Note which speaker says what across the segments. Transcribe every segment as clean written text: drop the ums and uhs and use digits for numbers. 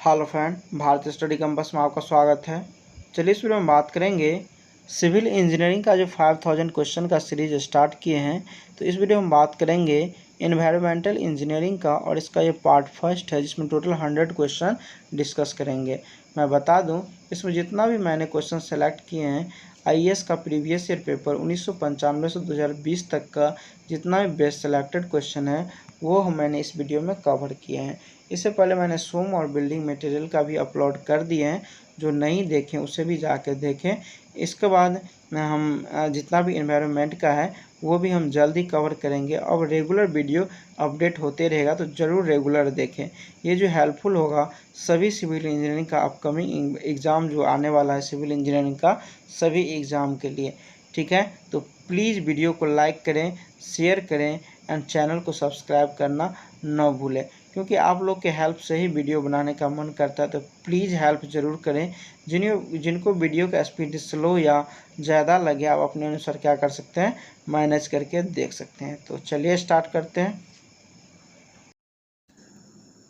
Speaker 1: Hello friend, भारतीय study campus में आपका स्वागत है। चलिए इस वीडियो में बात करेंगे सिविल इंजीनियरिंग का जो 5000 क्वेश्चन का सीरीज स्टार्ट किए हैं। तो इस वीडियो में बात करेंगे एनवायरमेंटल इंजीनियरिंग का और इसका ये पार्ट फर्स्ट है जिसमें टोटल 100 क्वेश्चन डिस्कस करेंगे। मैं बता दूं इसमें जितना भी मैंने क्वेश्चन सेलेक्ट किए हैं आईएएस का प्रीवियस ईयर पेपर 1995 से 2020 तक का जितना भी बेस्ट सेलेक्टेड क्वेश्चन है वो मैंने इस वीडियो में कवर किए हैं। इससे पहले मैंने सूम और बिल्डिंग मटेरियल का भी अपलोड कर दिए हैं, जो नहीं देखें उसे भी जाकर देखें। इसके बाद हम जितना भी एनवायरनमेंट का है वो भी हम जल्दी कवर करेंगे। अब रेगुलर वीडियो अपडेट होते रहेगा तो ज़रूर रेगुलर देखें। ये जो हेल्पफुल होगा सभी सिविल इंजीनियरिंग का अपकमिंग एग्ज़ाम जो आने वाला है सिविल इंजीनियरिंग का सभी एग्ज़ाम के लिए, ठीक है। तो प्लीज़ वीडियो को लाइक करें, शेयर करें एंड चैनल को सब्सक्राइब करना न भूलें, क्योंकि आप लोग के हेल्प से ही वीडियो बनाने का मन करता है। तो प्लीज़ हेल्प ज़रूर करें। जिनको वीडियो का स्पीड स्लो या ज़्यादा लगे आप अपने अनुसार क्या कर सकते हैं, मैनेज करके देख सकते हैं। तो चलिए स्टार्ट करते हैं।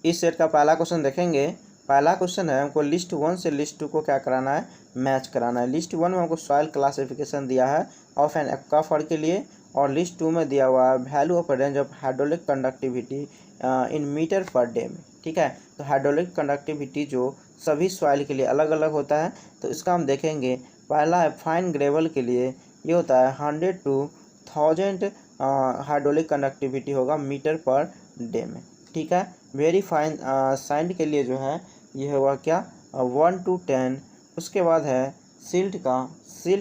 Speaker 1: इस सेट का पहला क्वेश्चन देखेंगे। पहला क्वेश्चन है हमको लिस्ट 1 से लिस्ट 2 को क्या कराना है, मैच कराना है। लिस्ट 1 में हमको सॉइल क्लासिफिकेशन दिया है ऑफ एन एक्वाफर के लिए, और लिस्ट 2 में दिया हुआ है value of range of hydraulic conductivity in meter per day में, ठीक है। तो हाइड्रोलिक कंडक्टिविटी जो सभी सॉइल के लिए अलग अलग होता है, तो इसका हम देखेंगे। पहला है फाइन ग्रेवल के लिए ये होता है 100 to 1000 हाइड्रोलिक कंडक्टिविटी होगा मीटर पर डे में, ठीक है। वेरी फाइन सैंड के लिए जो है ये होगा क्या 1 to 10। उसके बाद है सिल्ट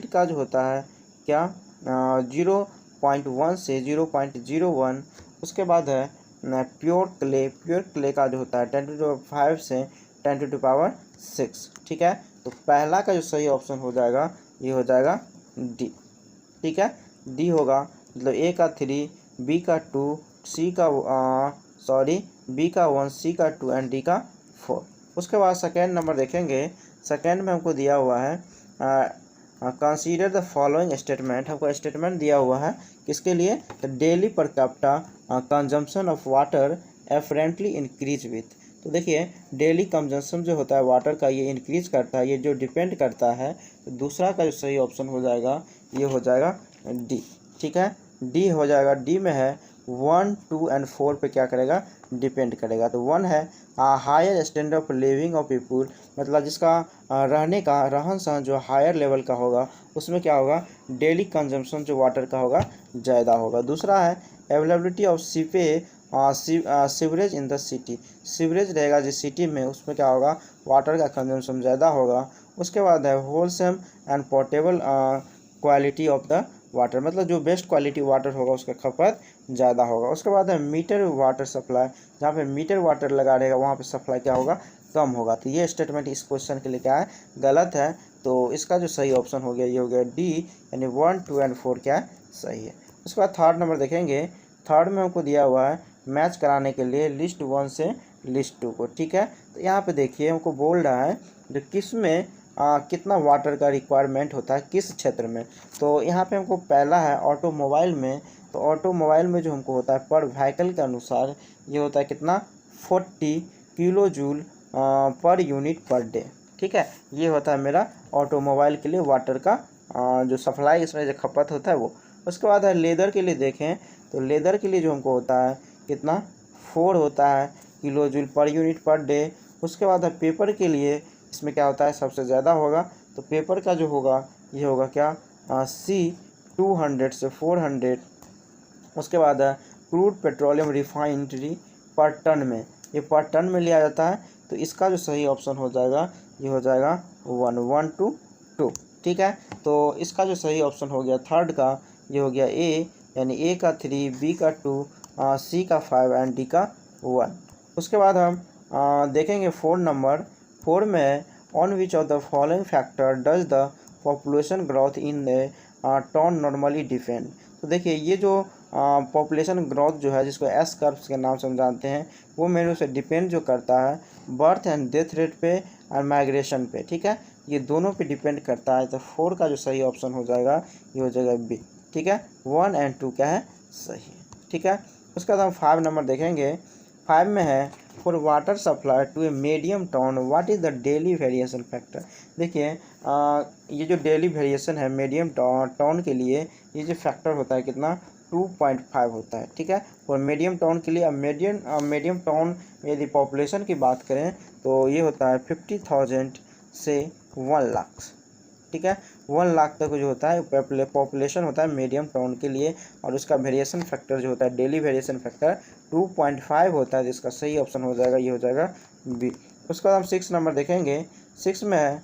Speaker 1: का जो होता है क्या 0.1 से 0.01। उसके बाद है प्योर क्ले का जो होता है 10⁵ से 10⁶, ठीक है। तो पहला का जो सही ऑप्शन हो जाएगा ये हो जाएगा डी, ठीक है। डी होगा, मतलब ए का 3, बी का 2, बी का 1, सी का 2 एंड डी का 4। उसके बाद सेकेंड नंबर देखेंगे। सेकेंड में हमको दिया हुआ है कंसीडर द फॉलोइंग स्टेटमेंट। हमको स्टेटमेंट दिया हुआ है किसके लिए, तो daily per capita consumption of water apparently increase with. तो देखिए डेली कंजम्पशन जो होता है वाटर का ये इंक्रीज करता है, ये जो डिपेंड करता है। तो दूसरा का जो सही ऑप्शन हो जाएगा ये हो जाएगा डी, ठीक है। डी हो जाएगा। डी में है 1, 2 एंड 4 पे क्या करेगा, डिपेंड करेगा। तो 1 है higher standard of living of people, मतलब जिसका रहन सहन जो हायर लेवल का होगा उसमें क्या होगा, डेली कंजम्पशन जो वाटर का होगा ज़्यादा होगा। दूसरा है availability of sewerage in the city, sewerage रहेगा जिस सिटी में उसमें क्या होगा, वाटर का कंजम्पशन ज़्यादा होगा। उसके बाद है wholesome and portable quality of the water, मतलब जो बेस्ट क्वालिटी वाटर होगा उसका खपत ज़्यादा होगा। उसके बाद है मीटर वाटर सप्लाई, जहाँ पे मीटर वाटर लगा रहेगा वहाँ पे सप्लाई क्या होगा, कम होगा। तो ये स्टेटमेंट इस क्वेश्चन के लिए क्या है, गलत है। तो इसका जो सही ऑप्शन हो गया ये हो गया डी, यानी 1, 2 एंड 4 क्या है, सही है। उसके बाद थर्ड नंबर देखेंगे। थर्ड में हमको दिया हुआ है मैच कराने के लिए लिस्ट 1 से लिस्ट 2 को, ठीक है। तो यहाँ पे देखिए हमको बोल रहा है जो किस में कितना वाटर का रिक्वायरमेंट होता है किस क्षेत्र में। तो यहाँ पे हमको पहला है ऑटोमोबाइल में। तो ऑटोमोबाइल में जो हमको होता है पर व्हीकल के अनुसार ये होता है कितना 40 kilo joule per unit per day, ठीक है। ये होता है मेरा ऑटोमोबाइल के लिए वाटर का जो सप्लाई इसमें जो खपत होता है वो। उसके बाद है लेदर के लिए देखें तो लेदर के लिए जो हमको होता है कितना 4 होता है kilo joule per unit per day. उसके बाद है पेपर के लिए इसमें क्या होता है सबसे ज़्यादा होगा, तो पेपर का जो होगा ये होगा क्या सी 200 से 400। उसके बाद है क्रूड पेट्रोलियम रिफाइनरी पर टन में, ये पर टन में लिया जाता है। तो इसका जो सही ऑप्शन हो जाएगा ये हो जाएगा 1 to 2, ठीक है। तो इसका जो सही ऑप्शन हो गया थर्ड का ये हो गया ए, यानी ए का 3, बी का 2, सी का 5 एंड डी का 1। उसके बाद हम देखेंगे 4 नंबर। 4 में on which of the following factor does the population growth in the town normally depend. तो देखिए ये जो पॉपुलेशन ग्रोथ जो है जिसको एस कर्व्स के नाम से हम जानते हैं वो मेरे से डिपेंड जो करता है बर्थ एंड डेथ रेट पे और माइग्रेशन पे, ठीक है। ये दोनों पे डिपेंड करता है। तो 4 का जो सही ऑप्शन हो जाएगा ये हो जाएगा बी, ठीक है। 1 एंड 2 क्या है, सही है, ठीक है। उसके बाद हम 5 नंबर देखेंगे। 5 में है for water supply to a medium town what is the daily variation factor. देखिए ये जो डेली वेरिएशन है मीडियम टाउन के लिए, ये जो फैक्टर होता है कितना 2.5 होता है, ठीक है। और मीडियम टाउन के लिए, अब मीडियम टाउन यदि पॉपुलेशन की बात करें तो ये होता है 50,000 से 1 लाख, ठीक है। 1 लाख तक जो होता है पॉपुलेशन होता है मीडियम टाउन के लिए, और उसका वेरिएशन फैक्टर जो होता है डेली वेरिएशन फैक्टर 2.5 होता है, जिसका सही ऑप्शन हो जाएगा, ये हो जाएगा बी। उसके बाद हम 6 नंबर देखेंगे। 6 में है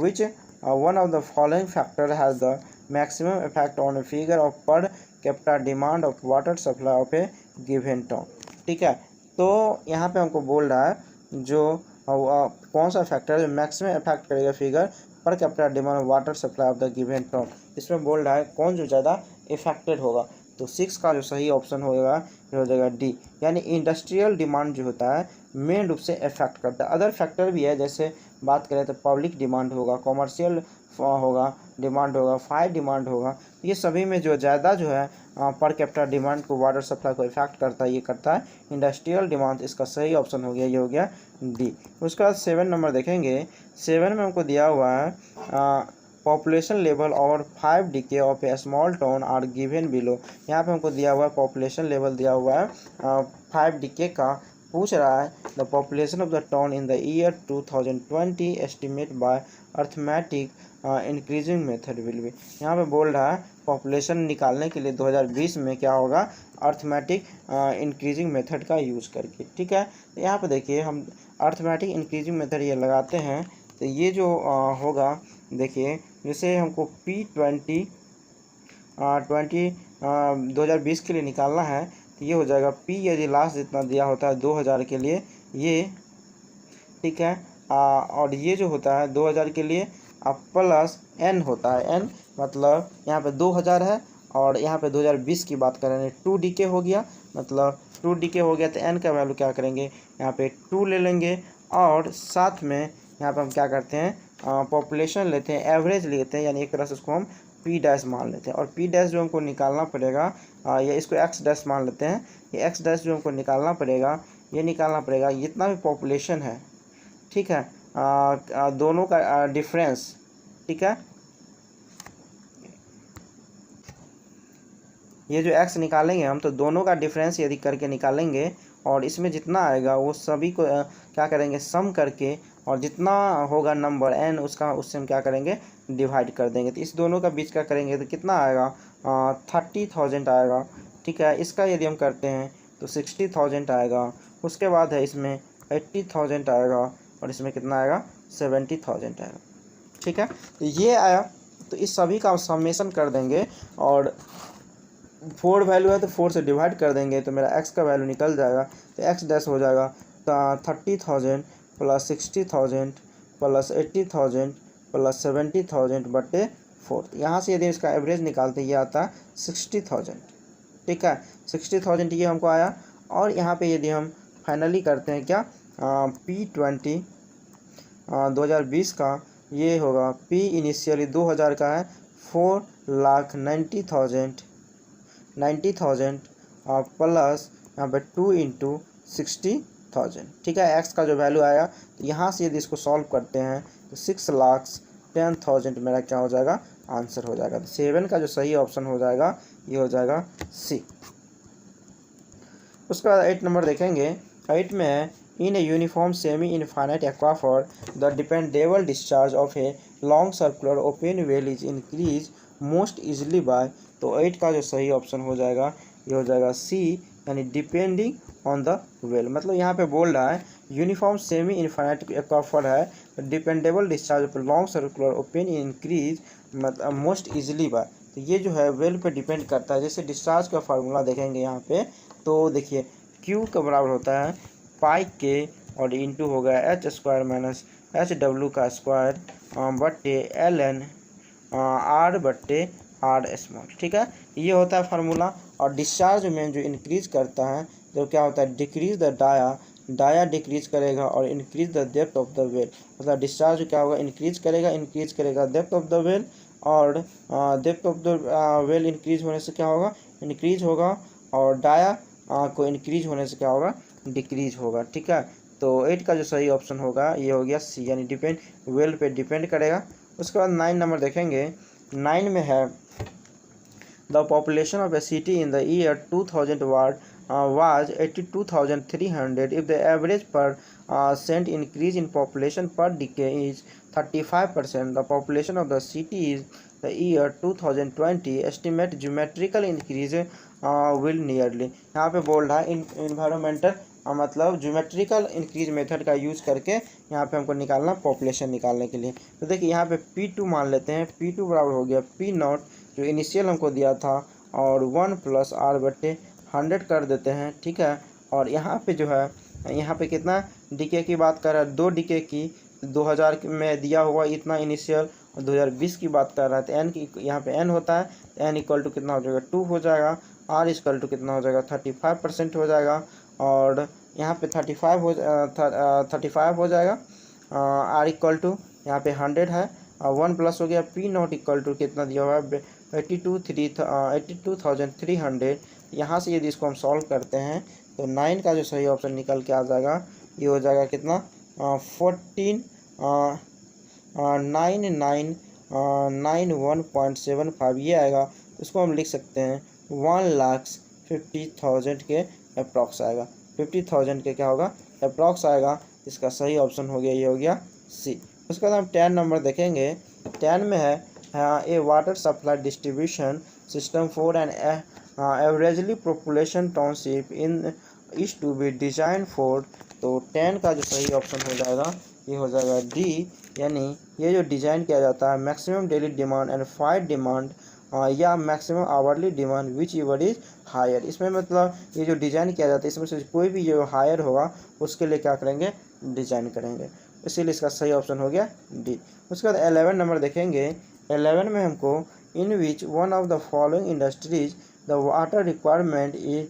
Speaker 1: which one of the following factor has the maximum effect on a figure of per capita demand of water supply of A given town, ठीक है। तो यहाँ पे हमको बोल रहा है जो कौन सा फैक्टर जो मैक्सिमम इफेक्ट करेगा figure per capita demand water supply of the given town, इसमें बोल रहा है कौन जो ज़्यादा इफेक्टेड होगा। तो 6 का जो सही ऑप्शन होगा ये हो जाएगा डी, यानी इंडस्ट्रियल डिमांड जो होता है मेन रूप से इफेक्ट करता है। अदर फैक्टर भी है, जैसे बात करें तो पब्लिक डिमांड होगा, कॉमर्शियल होगा डिमांड होगा, फायर डिमांड होगा, ये सभी में जो ज़्यादा जो है पर कैपिटा डिमांड को वाटर सप्लाई को इफेक्ट करता है, ये करता है इंडस्ट्रियल डिमांड। इसका सही ऑप्शन हो गया, ये हो गया डी। उसके बाद 7 नंबर देखेंगे। 7 में हमको दिया हुआ है पॉपुलेशन लेवल और 5 decay of a small town are given below. यहाँ पे हमको दिया हुआ है पॉपुलेशन लेवल दिया हुआ है 5 डिके का, पूछ रहा है the population of the town in the year 2020 estimate by arithmetic increasing method will be. यहाँ पे बोल रहा है पॉपुलेशन निकालने के लिए 2020 में क्या होगा, अर्थमेटिक इंक्रीजिंग मेथड का यूज़ करके, ठीक है। तो यहाँ पे देखिए हम अर्थमेटिक इंक्रीजिंग मेथड ये लगाते हैं, तो ये जो होगा देखिए, जैसे हमको P20 2020 के लिए निकालना है, तो ये हो जाएगा P यदि लास्ट जितना दिया होता है 2000 के लिए ये, ठीक है। और ये जो होता है 2000 के लिए प्लस n होता है, n मतलब यहाँ पे 2000 है और यहाँ पे 2020 की बात करें 2 डीके हो गया, मतलब 2 डीके हो गया, तो n का वैल्यू क्या करेंगे, यहाँ पे 2 ले लेंगे, और साथ में यहाँ पे हम क्या करते हैं पॉपुलेशन लेते हैं, एवरेज लेते हैं, यानी एक तरह से उसको हम P डैश मान लेते हैं। और P डैश जो हमको निकालना पड़ेगा या इसको X डैश मान लेते हैं, ये X डैश जो हमको निकालना पड़ेगा, ये निकालना पड़ेगा जितना भी पॉपुलेशन है, ठीक है, दोनों का डिफरेंस, ठीक है। ये जो x निकालेंगे हम, तो दोनों का डिफरेंस यदि करके निकालेंगे, और इसमें जितना आएगा वो सभी को क्या करेंगे सम करके, और जितना होगा नंबर n उसका, उससे हम क्या करेंगे डिवाइड कर देंगे। तो इस दोनों का बीच का करेंगे तो कितना आएगा 30,000 आएगा, ठीक है। इसका यदि हम करते हैं तो 60,000 आएगा। उसके बाद है इसमें 80,000 आएगा, और इसमें कितना आएगा 70,000 आएगा, ठीक है। तो ये आया, तो इस सभी का समेशन कर देंगे, और 4 वैल्यू है तो 4 से डिवाइड कर देंगे, तो मेरा x का वैल्यू निकल जाएगा। तो x डैश हो जाएगा 30,000 प्लस 60,000 प्लस 80,000 प्लस 70,000 बटे 4। यहाँ से यदि इसका एवरेज निकालते ये आता है 60,000, ठीक है। 60,000 ये हमको आया। और यहाँ पे यदि हम फाइनली करते हैं क्या P20 2020 का, ये होगा P इनिशियली 2000 का है 4,90,000 प्लस यहाँ पे 2 इंटू 60,000, ठीक है। x का जो वैल्यू आया, तो यहाँ से यदि इसको सॉल्व करते हैं तो 6,10,000 मेरा क्या हो जाएगा आंसर हो जाएगा। तो 7 का जो सही ऑप्शन हो जाएगा ये हो जाएगा सी। उसके बाद 8 नंबर देखेंगे। 8 में है in a uniform semi infinite aquifer the dependable discharge of a long circular open well is increase most easily by. तो 8 का जो सही ऑप्शन हो जाएगा ये हो जाएगा सी, यानी डिपेंडिंग ऑन द वेल। मतलब यहाँ पे बोल रहा है यूनिफॉर्म सेमी इनफाइनाइट एक्वाफर है, dependable discharge of long circular open increase मतलब मोस्ट इजली बाय। तो ये जो है वेल पे डिपेंड करता है। जैसे डिस्चार्ज का फार्मूला देखेंगे यहाँ पे, तो देखिए Q का बराबर होता है पाई के और इंटू हो गया H square minus H W का स्क्वायर बट्टे एल एन आर बट्टे आर स्मॉल, ठीक है। ये होता है फार्मूला। और डिस्चार्ज में जो इंक्रीज करता है जो क्या होता है डिक्रीज द डाया डिक्रीज करेगा और increase the depth of the well. मतलब डिस्चार्ज क्या होगा इंक्रीज करेगा डेप्थ ऑफ द वेल, और depth of the well increase होने से क्या होगा इंक्रीज होगा, और डाया को इंक्रीज होने से क्या होगा डिक्रीज होगा। ठीक है, तो 8 का जो सही ऑप्शन होगा ये हो गया सी, यानी डिपेंड, वेल पे डिपेंड करेगा। उसके बाद 9 नंबर देखेंगे। 9 में है the population of A city in the year 2000 was 82,300 if the average percent increase in population per decade is 35%. The population of the city is the year 2020 estimate geometrical increase will nearly। यहाँ पे बोल रहा है environmental मतलब geometrical increase method का use करके यहाँ पे हमको निकालना पॉपुलेशन निकालने के लिए। तो देखिए यहाँ पे P2 मान लेते हैं। P2 बराबर हो गया P0 जो इनिशियल हमको दिया था और 1 + R/100 कर देते हैं। ठीक है, और यहाँ पे जो है यहाँ पे कितना डीके की बात कर रहा है, 2 डीके की 2000 में दिया हुआ इतना इनिशियल, और 2020 की बात कर रहा है तो एन की यहाँ पे एन होता है, एन इक्वल टू कितना हो जाएगा 2 हो जाएगा, आर इक्वल टू कितना हो जाएगा 35% हो जाएगा, और यहाँ पे 35 हो जाएगा, आर इक्वल टू यहाँ पे 100 है, 1 प्लस हो गया P0 इक्वल टू कितना दिया हुआ है 82,300। यहाँ से यदि इसको हम सॉल्व करते हैं तो 9 का जो सही ऑप्शन निकल के आ जाएगा ये हो जाएगा कितना 14,991.75 ये आएगा। इसको हम लिख सकते हैं 1,50,000 के अप्रॉक्स आएगा, 50,000 के क्या होगा अप्रॉक्स आएगा। इसका सही ऑप्शन हो गया ये हो गया सी। उसके बाद हम 10 नंबर देखेंगे। 10 में है a water supply distribution system for an averagely population township in is to be design for. तो 10 का जो सही ऑप्शन हो जाएगा ये हो जाएगा डी, यानी ये जो डिज़ाइन किया जाता है maximum daily demand and fire demand या maximum hourly demand whichever is higher. इसमें मतलब ये जो डिज़ाइन किया जाता है इसमें से कोई भी जो हायर होगा उसके लिए क्या करेंगे डिज़ाइन करेंगे, इसीलिए इसका सही ऑप्शन हो गया डी। उसके बाद 11 नंबर देखेंगे। 11 में हमको in which one of the following industries the water requirement is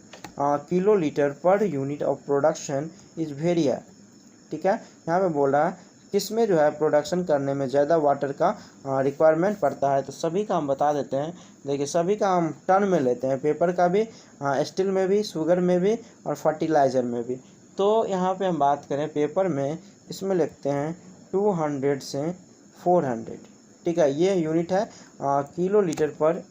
Speaker 1: kilolitre per unit of production is very है। ठीक है, यहाँ पे बोल रहा है किसमें जो है प्रोडक्शन करने में ज़्यादा वाटर का रिक्वायरमेंट पड़ता है। तो सभी का हम बता देते हैं। देखिए सभी का हम टन में लेते हैं, पेपर का भी, स्टील में भी, शुगर में भी और फर्टिलाइज़र में भी। तो यहाँ पे हम बात करें पेपर में, इसमें लिखते हैं 200 से 400। ठीक है, ये यूनिट है किलो लीटर पर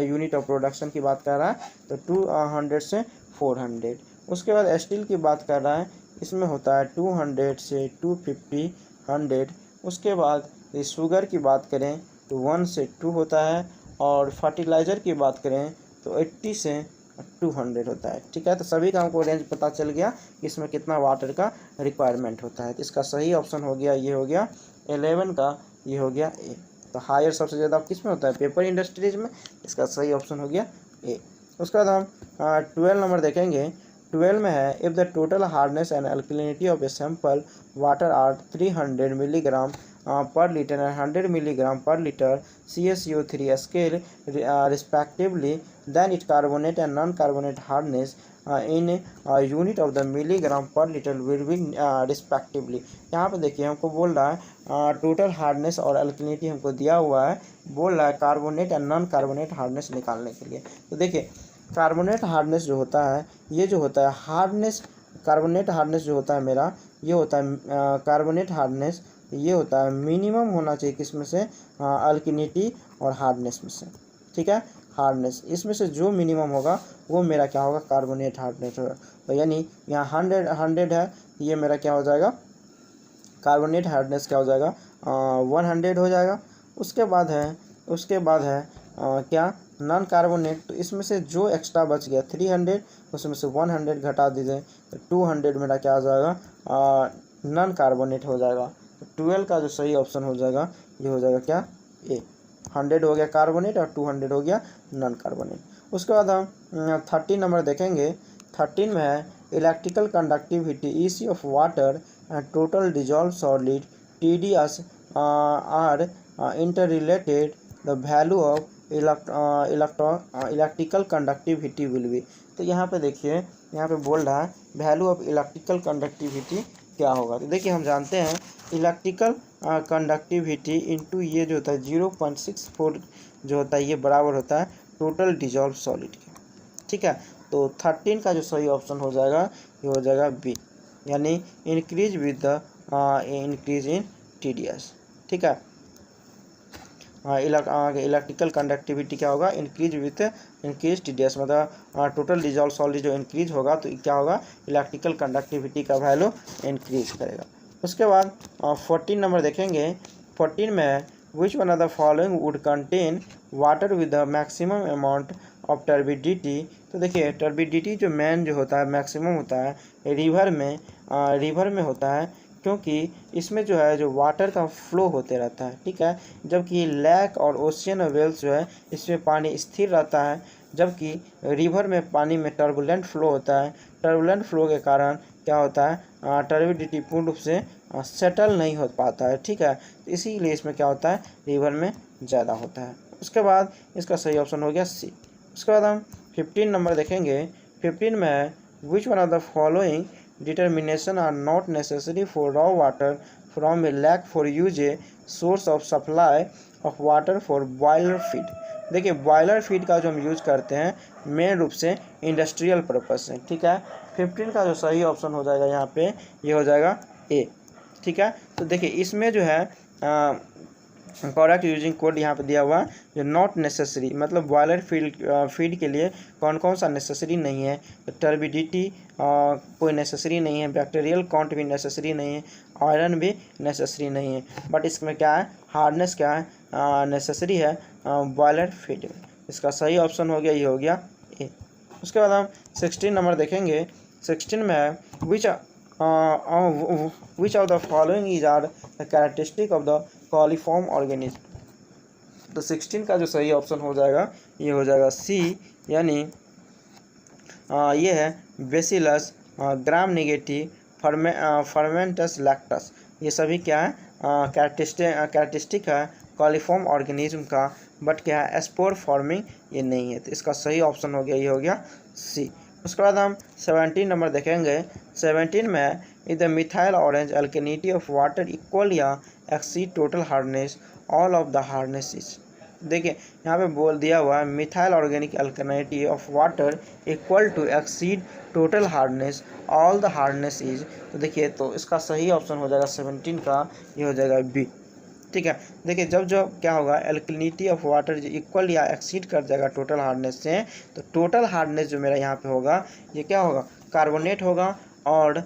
Speaker 1: यूनिट ऑफ प्रोडक्शन की बात कर रहा है, तो 200 से 400। उसके बाद स्टील की बात कर रहा है, इसमें होता है 200 से 250, 100। उसके बाद ये शुगर की बात करें तो 1 से 2 होता है, और फर्टिलाइज़र की बात करें तो 80 से 200 होता है। ठीक है, तो सभी का हमको रेंज पता चल गया कि इसमें कितना वाटर का रिक्वायरमेंट होता है। तो इसका सही ऑप्शन हो गया ये हो गया 11 का, ये हो गया ए। तो हायर सबसे ज़्यादा किस में होता है पेपर इंडस्ट्रीज में, इसका सही ऑप्शन हो गया ए। उसके बाद हम 12 नंबर देखेंगे। 12 में है if the total hardness and alkalinity of a sample water are 300 milligram per liter and 100 milligram per liter CaCO3 scale respectively, then its carbonate and non-carbonate hardness in unit of the milligram per liter will be respectively। यहाँ पे देखिए हमको बोल रहा है total hardness और alkalinity हमको दिया हुआ है, बोल रहा है carbonate and non carbonate hardness निकालने के लिए। तो देखिए कार्बोनेट हार्डनेस जो होता है, ये जो होता है हार्डनेस, कार्बोनेट हार्डनेस जो होता है मेरा, ये होता है कार्बोनेट हार्डनेस, ये होता है मिनिमम होना चाहिए किसमें से अल्कलिनिटी और हार्डनेस में से। ठीक है, हार्डनेस इसमें से जो मिनिमम होगा वो मेरा क्या होगा कार्बोनेट हार्डनेस होगा। तो यानी यहाँ 100 है, ये मेरा क्या हो जाएगा कार्बोनेट हार्डनेस क्या हो जाएगा 100 हो जाएगा। उसके बाद है क्या नॉन कार्बोनेट, तो इसमें से जो एक्स्ट्रा बच गया 300 उसमें से 100 घटा दीजिए तो 200 मेरा क्या हो जाएगा नॉन कार्बोनेट हो जाएगा। तो 12 का जो सही ऑप्शन हो जाएगा ये हो जाएगा क्या ए, 100 हो गया कार्बोनेट और 200 हो गया नॉन कार्बोनेट। उसके बाद हम 13 नंबर देखेंगे। 13 में है electrical conductivity EC of water and total dissolve solid TDS are inter related, the value of electrical conductivity will be. तो यहाँ पे देखिए यहाँ पे बोल रहा है वैल्यू ऑफ इलेक्ट्रिकल कंडक्टिविटी क्या होगा। तो देखिए हम जानते हैं इलेक्ट्रिकल कंडक्टिविटी इनटू ये जो होता है 0.64 जो होता है ये बराबर होता है टोटल डिजॉल्व सॉलिड के। ठीक है, तो 13 का जो सही ऑप्शन हो जाएगा ये हो जाएगा बी, यानी increase with the increase in TDS। ठीक है, इलेक्ट्रिकल कंडक्टिविटी क्या होगा, इंक्रीज विथ इंक्रीज TDS, मतलब टोटल डिजॉल्व सॉलिड जो इंक्रीज होगा तो क्या होगा, इलेक्ट्रिकल कंडक्टिविटी का वैल्यू इंक्रीज करेगा। उसके बाद 14 नंबर देखेंगे। 14 में विच one of the following would contain water with the maximum amount of turbidity. तो देखिए टर्बिडिटी जो मेन जो होता है मैक्सिमम होता है रिवर में होता है, क्योंकि इसमें जो है जो वाटर का फ्लो होते रहता है। ठीक है, जबकि लेक और ओशियन और वेल्स जो है इसमें पानी स्थिर रहता है, जबकि रिवर में पानी में टर्बुलेंट फ्लो होता है। टर्बुलेंट फ्लो के कारण क्या होता है, टर्बिडिटी पूर्ण रूप से सेटल नहीं हो पाता है। ठीक है, तो इसीलिए इसमें क्या होता है, रिवर में ज़्यादा होता है। उसके बाद इसका सही ऑप्शन हो गया सी। उसके बाद हम 15 नंबर देखेंगे। 15 में विच one of the following determination are not necessary for raw water from a lake for use a source of supply of water for boiler feed। देखिए बॉयलर फीड का जो हम यूज़ करते हैं मेन रूप से इंडस्ट्रियल पर्पज से। ठीक है, 15 का जो सही ऑप्शन हो जाएगा यहाँ पे ये हो जाएगा ए। ठीक है, तो देखिए इसमें जो है करेक्ट यूजिंग कोड यहाँ पे दिया हुआ है, जो नॉट नेसेसरी मतलब बॉयलर फीड के लिए कौन कौन सा नेसेसरी नहीं है। तो टर्बिडिटी कोई नेसेसरी नहीं है, बैक्टीरियल काउंट भी नेसेसरी नहीं है, आयरन भी नेसेसरी नहीं है, बट इसमें क्या है, हार्डनेस क्या है, नेसेसरी है बॉयलर फीड। इसका सही ऑप्शन हो गया, ये हो गया ए। उसके बाद हम 16 नंबर देखेंगे। 16 में है which of the following is are the characteristic of the coliform organism. तो 16 का जो सही ऑप्शन हो जाएगा ये हो जाएगा सी, यानी ये है बेसिलस ग्राम नेगेटिव फर्मेंटस लैक्टस। ये सभी क्या है, कैरेक्टरिस्टिक है कॉलीफॉर्म ऑर्गेनिज्म का, बट क्या है, स्पोर फॉर्मिंग ये नहीं है। तो इसका सही ऑप्शन हो गया, ये हो गया सी। उसके बाद हम 17 नंबर देखेंगे। 17 में is the methyl orange alkalinity of water equal या exceed total hardness all of the hardnesses. देखिए यहाँ पे बोल दिया हुआ है methyl organic alkalinity of water equal to exceed total hardness all the hardness is. तो देखिए तो इसका सही ऑप्शन हो जाएगा 17 का, ये हो जाएगा बी। ठीक है, देखिए जब क्या होगा, एल्कलिनिटी ऑफ वाटर जो इक्वल या एक्सीड कर जाएगा टोटल हार्डनेस से, तो टोटल हार्डनेस जो मेरा यहाँ पे होगा ये क्या होगा, कार्बोनेट होगा। और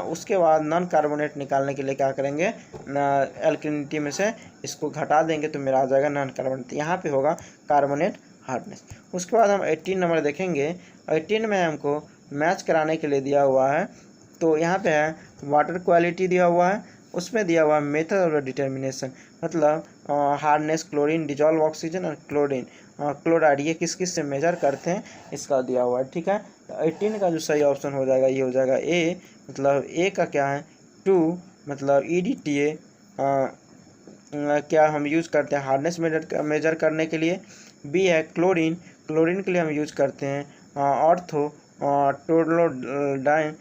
Speaker 1: उसके बाद नॉन कार्बोनेट निकालने के लिए क्या करेंगे, एल्कलिनिटी में से इसको घटा देंगे तो मेरा आ जाएगा नॉन कार्बोनेट, यहाँ पे होगा कार्बोनेट हार्डनेस। उसके बाद हम 18 नंबर देखेंगे। 18 में हमको मैच कराने के लिए दिया हुआ है, तो यहाँ पे है वाटर क्वालिटी दिया हुआ है, उसमें दिया हुआ मेथड ऑफ डिटर्मिनेशन, मतलब हार्डनेस, क्लोरीन, डिजॉल्व ऑक्सीजन और क्लोराइड ये किस किस से मेजर करते हैं इसका दिया हुआ है। ठीक है, तो 18 का जो सही ऑप्शन हो जाएगा ये हो जाएगा ए, मतलब ए का क्या है 2, मतलब EDTA क्या हम यूज़ करते हैं हार्डनेस मेजर करने के लिए। बी है क्लोरीन के लिए हम यूज़ करते हैं ऑर्थो टोरलोडाइन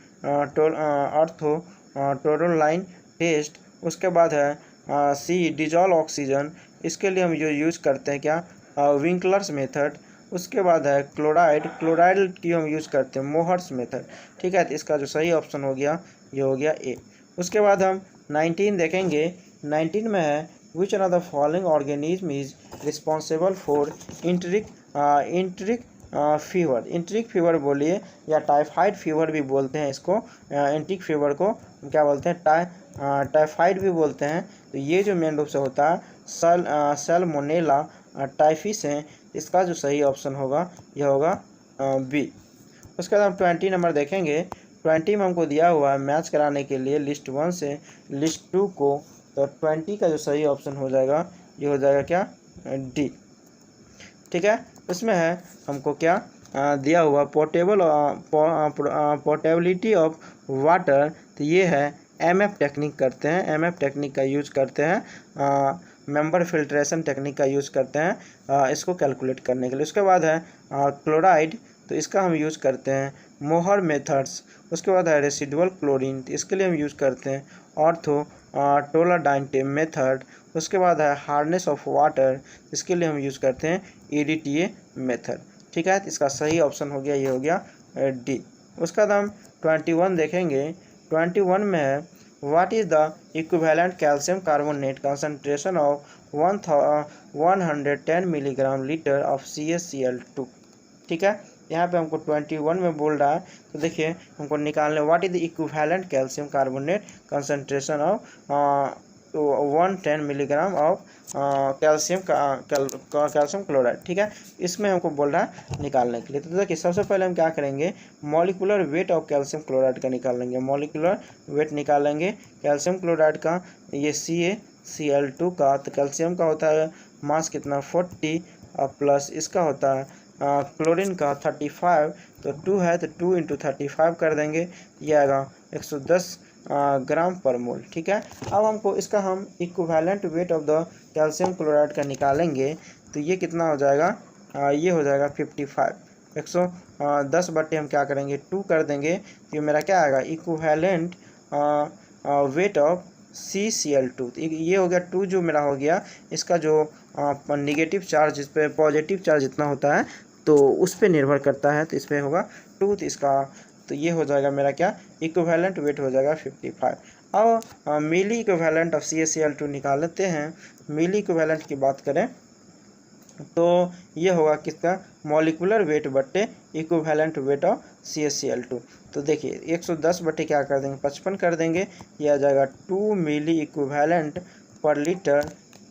Speaker 1: टोरलोलाइन टेस्ट। उसके बाद है सी डिजॉल्व ऑक्सीजन, इसके लिए हम जो यूज़ करते हैं क्या, विंकलर्स मेथड। उसके बाद है क्लोराइड की हम यूज़ करते हैं मोहर्स मेथड। ठीक है, तो इसका जो सही ऑप्शन हो गया ये हो गया ए। उसके बाद हम 19 देखेंगे। 19 में है which one of the following organism is responsible for enteric fever. Enteric fever बोलिए या टाइफाइड फीवर भी बोलते हैं इसको, इंटरिक फीवर को क्या बोलते हैं, टाइफाइड भी बोलते हैं। तो ये जो मेन रूप से होता है सैल्मोनेला टाइफिस है, इसका जो सही ऑप्शन होगा यह होगा बी। उसके बाद हम 20 नंबर देखेंगे। 20 में हमको दिया हुआ है मैच कराने के लिए लिस्ट 1 से लिस्ट 2 को, तो 20 का जो सही ऑप्शन हो जाएगा ये हो जाएगा क्या, डी। ठीक है, इसमें है हमको क्या दिया हुआ पोर्टेबिलिटी ऑफ वाटर, तो ये है MF टेक्निक करते हैं, MF टेक्निक का यूज़ करते हैं, मेंबर फिल्ट्रेशन टेक्निक का यूज़ करते हैं इसको कैलकुलेट करने के लिए। उसके बाद है क्लोराइड, तो इसका हम यूज़ करते हैं मोहर मेथड्स। उसके बाद है रेसिडुअल क्लोरीन, तो इसके लिए हम यूज़ करते हैं ऑर्थो टोलाडाइन मेथड। उसके बाद है हार्डनेस ऑफ वाटर, इसके लिए हम यूज़ करते हैं EDTA मेथड। ठीक है, तो इसका सही ऑप्शन हो गया, ये हो गया डी। उसका बाद हम 21 देखेंगे। 21 में है what is the equivalent calcium carbonate concentration of 110 milligram litre of CaCl2। ठीक है, यहाँ पे हमको 21 में बोल रहा है, तो देखिए हमको निकालने what is the equivalent calcium carbonate concentration of 110 milligram of calcium chloride. ठीक है, इसमें हमको बोल रहा है निकालने के लिए। तो देखिए सबसे पहले हम क्या करेंगे, molecular weight of calcium chloride का निकालेंगे। मॉलिक्यूलर वेट निकालेंगे कैल्शियम क्लोराइड का, ये CaCl2 का, तो कैल्शियम का होता है मास कितना 40 और प्लस इसका होता है क्लोरीन का 35, तो 2 है तो 2 × 35 कर देंगे, ये आएगा 110 ग्राम पर मोल। ठीक है, अब हमको इसका हम equivalent weight of the calcium chloride का निकालेंगे, तो ये कितना हो जाएगा, ये हो जाएगा 55। 110 बट्टे हम क्या करेंगे 2 कर देंगे, तो ये मेरा क्या आएगा इक्विवेलेंट वेट ऑफ CCl2। ये हो गया 2 जो मेरा हो गया, इसका जो निगेटिव चार्ज इस पर पॉजिटिव चार्ज जितना होता है तो उस पर निर्भर करता है, तो इस पर होगा 2, तो इसका तो ये हो जाएगा मेरा क्या इक्विवेलेंट वेट हो जाएगा 55। अब मिली इक्विवेलेंट ऑफ CaCl2 निकाल लेते हैं। मिली इक्विवेलेंट की बात करें तो ये होगा किसका मॉलिक्यूलर वेट बट्टे इक्विवेलेंट वेट ऑफ CaCl2। तो देखिए 110 बट्टे क्या कर देंगे 55 कर देंगे, ये आ जाएगा 2 मिली इक्विवेलेंट पर लीटर।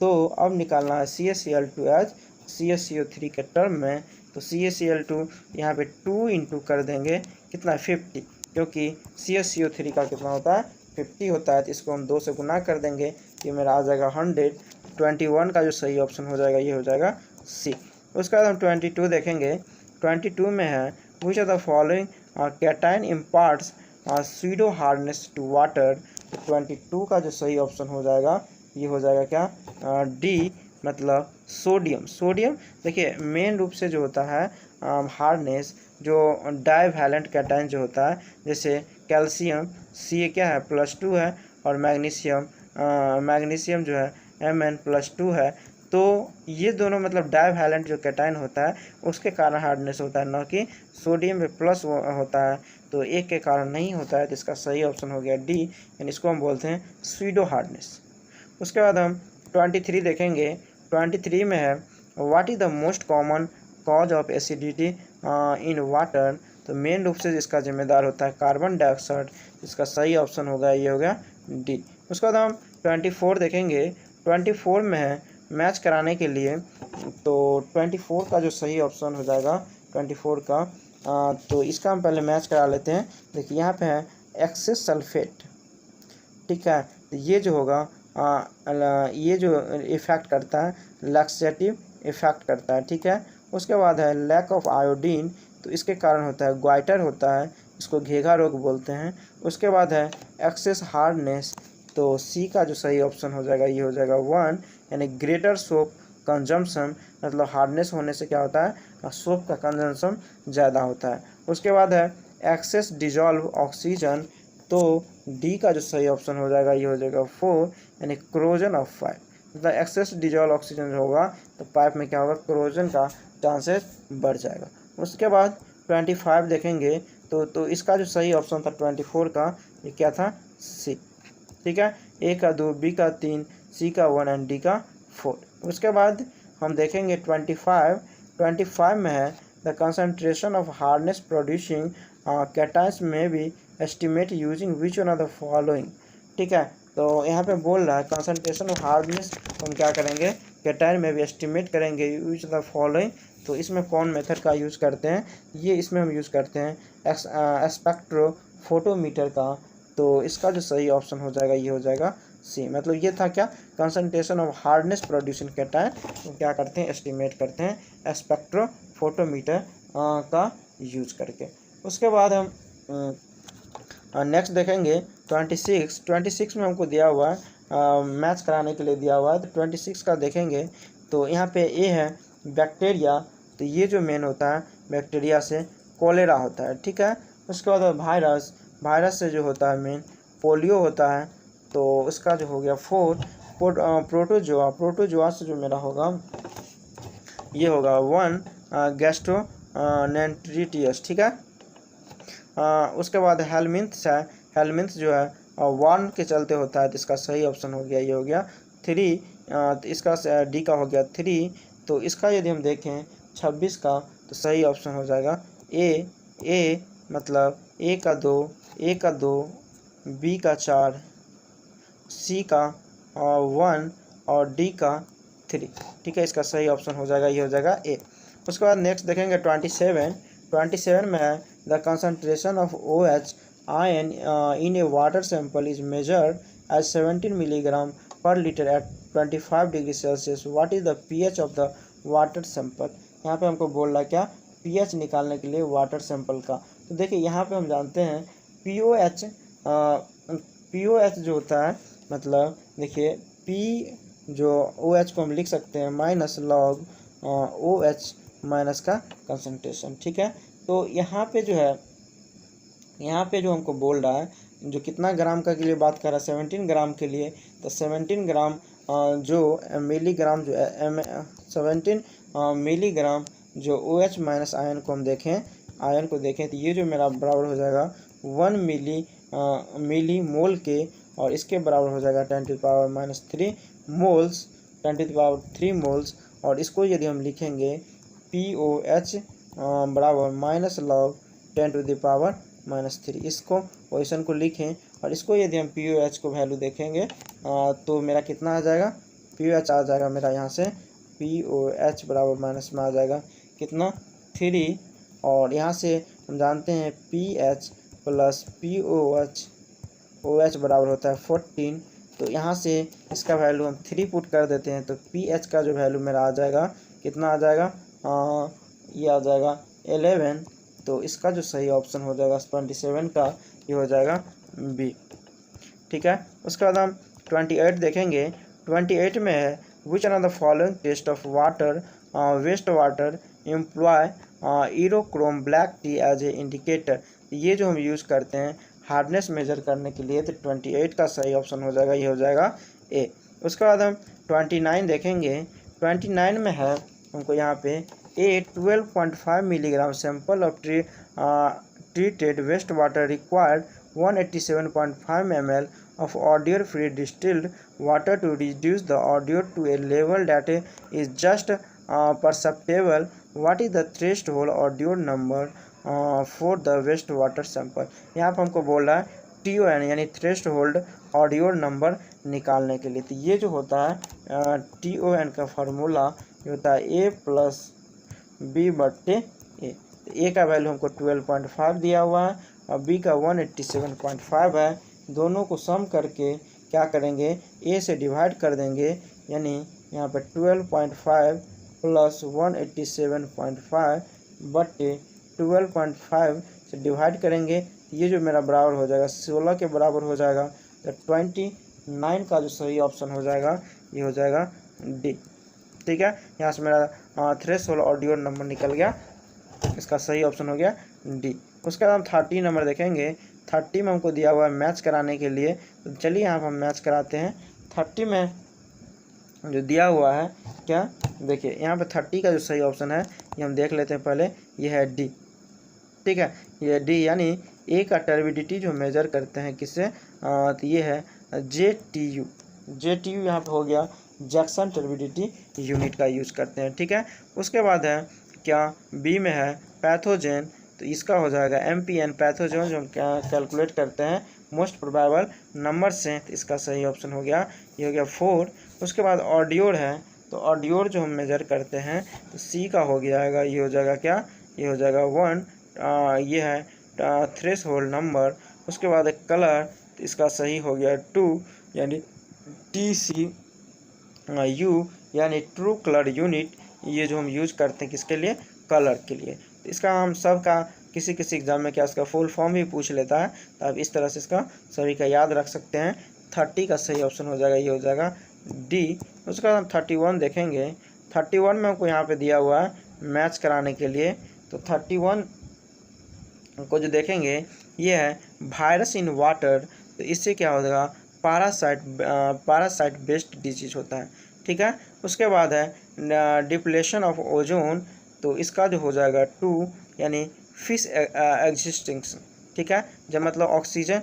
Speaker 1: तो अब निकालना है CaCl2 एज CaCO3 के टर्म में, तो CaCl2 यहाँ पे 2 × कर देंगे कितना 50, क्योंकि CaCO3 का कितना होता है 50 होता है, तो इसको हम 2 से गुना कर देंगे, ये मेरा आ जाएगा 100। 21 का जो सही ऑप्शन हो जाएगा ये हो जाएगा C। उसके बाद हम 22 देखेंगे। 22 में है which are the following cation imparts pseudo hardness to water. 22 का जो सही ऑप्शन हो जाएगा ये हो जाएगा क्या D, मतलब सोडियम। सोडियम देखिए मेन रूप से जो होता है हार्डनेस, जो डाइवैलेंट कैटायन जो होता है, जैसे कैल्शियम Ca क्या है +2 है, और मैग्नीशियम जो है Mn+2 है, तो ये दोनों मतलब डाइवैलेंट जो कैटायन होता है उसके कारण हार्डनेस होता है, न कि सोडियम में प्लस होता है, तो एक के कारण नहीं होता है, तो इसका सही ऑप्शन हो गया D, यानी इसको हम बोलते हैं स्यूडो हार्डनेस। उसके बाद हम 23 देखेंगे। 23 में है what is the most common cause of acidity in water. तो मेन रूप से जिसका जिम्मेदार होता है कार्बन डाइऑक्साइड, इसका सही ऑप्शन होगा ये हो गया D। उसके बाद हम 24 देखेंगे। 24 में है मैच कराने के लिए, तो 24 का जो सही ऑप्शन हो जाएगा 24 का, तो इसका हम पहले मैच करा लेते हैं। देखिए यहाँ पे है एक्सेस सल्फेट। ठीक है, तो ये जो होगा ये जो इफ़ेक्ट करता है लैक्सेटिव इफ़ेक्ट करता है। ठीक है, उसके बाद है लैक ऑफ आयोडीन, तो इसके कारण होता है ग्वाइटर होता है, इसको घेघा रोग बोलते हैं। उसके बाद है एक्सेस हार्डनेस, तो C का जो सही ऑप्शन हो जाएगा ये हो जाएगा 1, यानी ग्रेटर सोप कंजम्पशन, मतलब हार्डनेस होने से क्या होता है सोप का कंजम्पशन ज़्यादा होता है। उसके बाद है एक्सेस डिजॉल्व ऑक्सीजन, तो D का जो सही ऑप्शन हो जाएगा ये हो जाएगा 4, यानी क्रोजन ऑफ पाइप, मतलब एक्सेस डिजॉल्व ऑक्सीजन होगा तो पाइप में क्या होगा क्रोजन का चांसेस बढ़ जाएगा। उसके बाद 25 देखेंगे, तो इसका जो सही ऑप्शन था 24 का ये क्या था C। ठीक है, A का 2, B का 3, C का 1 एंड D का 4। उसके बाद हम देखेंगे 25 में है the concentration of hardness producing cations may be estimate using which one of the following. ठीक है, तो यहाँ पे बोल रहा है कंसंट्रेशन ऑफ हार्डनेस हम क्या करेंगे कैटायन में भी एस्टिमेट करेंगे यूज द फॉलोइंग। तो इसमें कौन मेथड का यूज़ करते हैं, ये इसमें हम यूज़ करते हैं स्पेक्ट्रोफोटोमीटर का, तो इसका जो सही ऑप्शन हो जाएगा ये हो जाएगा C। मतलब ये था क्या concentration of hardness producing cation, तो क्या करते हैं एस्टिमेट करते हैं स्पेक्ट्रोफोटोमीटर का यूज करके। उसके बाद हम नेक्स्ट देखेंगे 26 में हमको दिया हुआ है मैच कराने के लिए दिया हुआ है, तो 26 का देखेंगे तो यहाँ पे A है बैक्टीरिया, तो ये जो मेन होता है बैक्टीरिया से कोलेरा होता है। ठीक है, उसके बाद वायरस से जो होता है मेन पोलियो होता है, तो उसका जो हो गया 4 प्रोटोजोआ से जो मेरा होगा ये होगा 1 गैस्ट्रोनेंट्रिटियस। ठीक है, उसके बाद हेलमिंथ्स है, हेलमिंथ्स जो है 1 के चलते होता है, तो इसका सही ऑप्शन हो गया, ये हो गया 3। तो इसका डी का हो गया 3। तो इसका यदि हम देखें 26 का, तो सही ऑप्शन हो जाएगा ए मतलब ए का 2, बी का 4, सी का 1 और डी का 3। ठीक है, इसका सही ऑप्शन हो जाएगा, ये हो जाएगा ए। उसके बाद नेक्स्ट देखेंगे 27 में है the concentration of OH ion in a water sample is measured as 17 milligram per litre at 25 degree Celsius. What is the pH of the water sample. यहाँ पे हमको बोल रहा है क्या, pH निकालने के लिए वाटर सैंपल का। तो देखिए यहाँ पे हम जानते हैं POH जो होता है, मतलब देखिए P जो OH को हम लिख सकते हैं माइनस लॉग OH माइनस का कंसंट्रेशन। ठीक है, तो यहाँ पे जो है, यहाँ पे जो हमको बोल रहा है, जो कितना ग्राम का के लिए बात कर रहा है, 17 ग्राम के लिए, तो 17 ग्राम जो मिलीग्राम जो 17 मिलीग्राम जो OH माइनस आयन को हम देखें तो ये जो मेरा बराबर हो जाएगा 1 मिली मोल के, और इसके बराबर हो जाएगा 10⁻³ मोल्स, 10⁻³ मोल्स। और इसको यदि हम लिखेंगे POH बराबर माइनस लॉग 10⁻⁻3, इसको क्वेश्चन को लिखें, और इसको यदि हम POH को वैल्यू देखेंगे तो मेरा कितना आ जाएगा, POH आ जाएगा मेरा यहाँ से POH बराबर माइनस में आ जाएगा कितना 3, और यहाँ से हम जानते हैं PH प्लस OH बराबर होता है 14। तो यहाँ से इसका वैल्यू हम 3 पुट कर देते हैं, तो PH का जो वैल्यू मेरा आ जाएगा कितना आ जाएगा, ये आ जाएगा 11। तो इसका जो सही ऑप्शन हो जाएगा 27 का, ये हो जाएगा बी। ठीक है, उसके बाद हम 28 देखेंगे। 28 में है which are the following test of water waste water employ eriochrome black T as a indicator. ये जो हम यूज़ करते हैं हार्डनेस मेजर करने के लिए, तो 28 का सही ऑप्शन हो जाएगा, ये हो जाएगा ए। उसके बाद हम 29 देखेंगे। 29 में है हमको यहाँ पे a 12.5 milligram sample of treated waste water required 187.5 ml of odor free distilled water to reduce the odor to a level that is just perceptible. What is the threshold odor number for the waste water sample। यहाँ पर हमको बोल रहा है TON यानी threshold audio number निकालने के लिए। तो ये जो होता है TON का फार्मूला ये होता है A प्लस B/A। तो A का वैल्यू हमको 12.5 दिया हुआ है और B का 187.5 है। दोनों को सम करके क्या करेंगे, A से डिवाइड कर देंगे, यानी यहाँ पर 12.5 प्लस 187.5 बटे 12.5 से डिवाइड करेंगे। ये जो मेरा बराबर हो जाएगा 16 के बराबर हो जाएगा। तो 29 का जो सही ऑप्शन हो जाएगा ये हो जाएगा डी। ठीक है, यहाँ से मेरा थ्रेशोल्ड ऑडियो नंबर निकल गया, इसका सही ऑप्शन हो गया डी। उसके बाद हम 30 नंबर देखेंगे। 30 में हमको दिया हुआ है मैच कराने के लिए, तो चलिए यहाँ पर हम मैच कराते हैं। 30 में जो दिया हुआ है क्या, देखिए यहाँ पे 30 का जो सही ऑप्शन है ये हम देख लेते हैं पहले, ये है डी। ठीक है, ये डी यानी ए का टर्बिडिटी जो मेजर करते हैं किससे, तो ये है JTU। JTU यहाँ पे हो गया जैक्सन टर्बिडिटी यूनिट का यूज़ करते हैं। ठीक है, उसके बाद है क्या बी में है पैथोजेन, तो इसका हो जाएगा MPN पैथोजेन जो हम कैलकुलेट करते हैं मोस्ट प्रोबेबल नंबर से, तो इसका सही ऑप्शन हो गया, ये हो गया 4। उसके बाद ऑडियोर है, तो ऑडियोर जो हम मेजर करते हैं तो सी का हो गया है, ये हो जाएगा क्या, ये हो जाएगा 1। ये है थ्रेशोल्ड नंबर। उसके बाद कलर, तो इसका सही हो गया 2 यानी TCU यानी ट्रू कलर यूनिट। ये जो हम यूज करते हैं किसके लिए, कलर के लिए। तो इसका हम सब का किसी किसी एग्जाम में क्या इसका फुल फॉर्म भी पूछ लेता है, तो आप इस तरह से इसका सभी का याद रख सकते हैं। 30 का सही ऑप्शन हो जाएगा, ये हो जाएगा डी। उसके बाद हम 31 देखेंगे। 31 में हमको यहाँ पे दिया हुआ है मैच कराने के लिए, तो 31 को जो देखेंगे ये है वायरस इन वाटर, तो इससे क्या हो जाएगा पैरासाइट बेस्ड डिजीज होता है। ठीक है, उसके बाद है डिप्लेशन ऑफ ओजोन, तो इसका जो हो जाएगा 2 यानी फिश एग्जिस्टिंक्स। ठीक है। जब मतलब ऑक्सीजन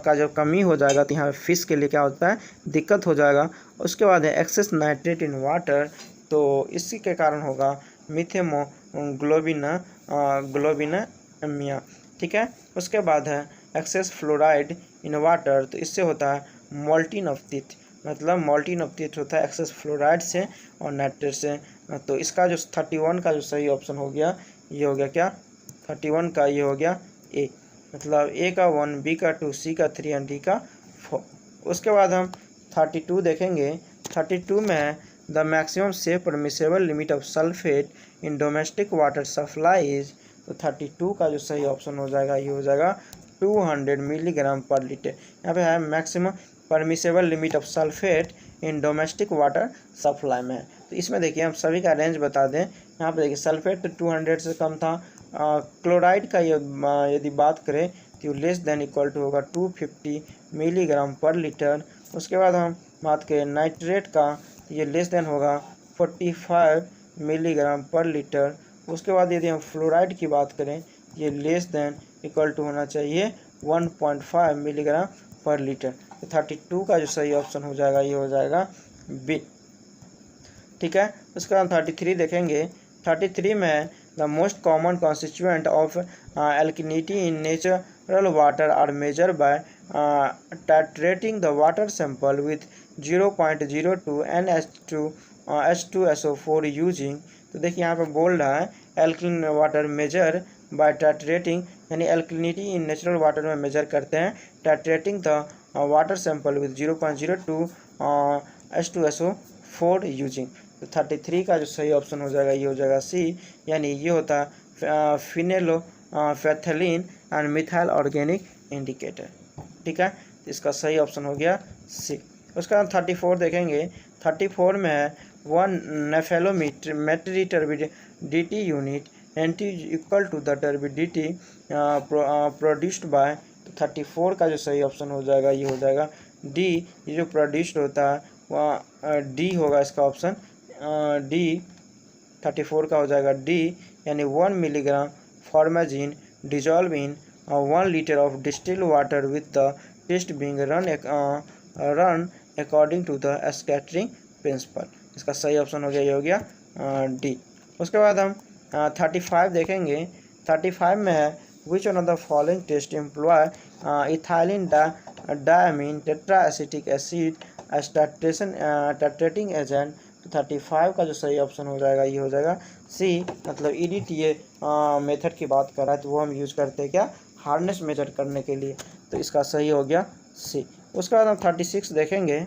Speaker 1: का जब कमी हो जाएगा तो यहाँ फिश के लिए क्या होता है, दिक्कत हो जाएगा। उसके बाद है एक्सेस नाइट्रेट इन वाटर, तो इसी के कारण होगा ग्लोबिनेमिया, ठीक है। उसके बाद है एक्सेस फ्लोराइड इन वाटर, तो इससे होता है मॉल्टिन ऑफ टीथ, मतलब मॉल्टिन ऑफ टीथ होता है एक्सेस फ्लोराइड से और नाइट्रेट से। तो इसका जो 31 का जो सही ऑप्शन हो गया, ये हो गया क्या, 31 का ये हो गया ए, मतलब ए का 1, बी का 2, सी का 3 एंड डी का 4। उसके बाद हम 32 देखेंगे। 32 में है the maximum safe permissible limit of sulphate in domestic water supply is, तो 32 का जो सही ऑप्शन हो जाएगा ये हो जाएगा 200 मिलीग्राम पर लीटर। यहाँ पे है maximum permissible limit of sulphate in domestic water supply में। तो इसमें देखिए हम सभी का रेंज बता दें। यहाँ पे देखिए सल्फेट तो 200 से कम था। क्लोराइड का यदि बात करें तो लेस देन इक्वल टू होगा 250 मिलीग्राम पर लीटर। उसके बाद हम बात करें नाइट्रेट का, तो ये लेस देन होगा 45 मिलीग्राम पर लीटर। उसके बाद यदि हम फ्लोराइड की बात करें, ये लेस देन इक्वल टू होना चाहिए 1.5 मिलीग्राम पर लीटर। तो 32 का जो सही ऑप्शन हो जाएगा ये हो जाएगा बी, ठीक है। उसके बाद 33 देखेंगे। 33 में the most common constituent of alkalinity in natural water are measure by titrating the water sample with 0.02 H2SO4 using. तो देखिए यहाँ पे बोल रहा है एल्किन वाटर मेजर बाय टाइट्रेटिंग, यानी एल्किनिटी इन नेचुरल वाटर में मेजर करते हैं titrating the water sample with 0.02 H2SO4 using. तो 33 का जो सही ऑप्शन हो जाएगा ये हो जाएगा सी, यानी ये होता है फिनेलोफेथलीन एंड मिथाइल ऑर्गेनिक इंडिकेटर, ठीक है। तो इसका सही ऑप्शन हो गया सी। उसका 34 देखेंगे। 34 में है 1 nephelometer turbidity unit anti equal to the turbidity produced by. तो 34 का जो सही ऑप्शन हो जाएगा ये हो जाएगा डी, ये जो प्रोड्यूस्ड होता है वह डी होगा इसका ऑप्शन डी। 34 का हो जाएगा डी, यानी 1 milligram formazin dissolve in 1 litre of distilled water with the test being run according to the scattering principle. इसका सही ऑप्शन हो गया ये हो गया डी। उसके बाद हम 35 देखेंगे। 35 में है which one of the following test employ ethylene diamine tetraacetic acid as titrating agent. तो 35 का जो सही ऑप्शन हो जाएगा ये हो जाएगा सी, मतलब EDTA मेथड की बात कर रहा है तो वो हम यूज़ करते हैं क्या, हार्डनेस मेजर करने के लिए। तो इसका सही हो गया सी। उसके बाद हम 36 देखेंगे।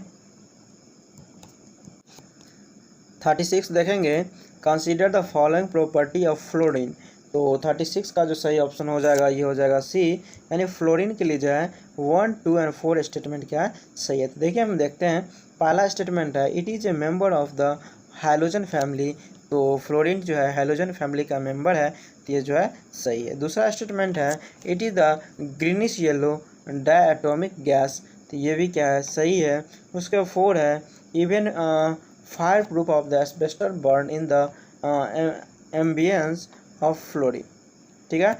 Speaker 1: 36 देखेंगे consider the following property of fluorine. तो 36 का जो सही ऑप्शन हो जाएगा ये हो जाएगा सी, यानी फ्लोरीन के लिए जो है 1, 2 एंड 4 स्टेटमेंट क्या है, सही है। तो देखिए हम देखते हैं पहला स्टेटमेंट है it is a member of the halogen family. तो फ्लोरीन जो है हैलोजन फैमिली का मेंबर है, तो ये जो है सही है। दूसरा स्टेटमेंट है it is the greenish yellow diatomic gas, तो ये भी क्या है, सही है। उसके 4 है even fireproof of the asbestos burn in the ambience of fluorine, ठीक है।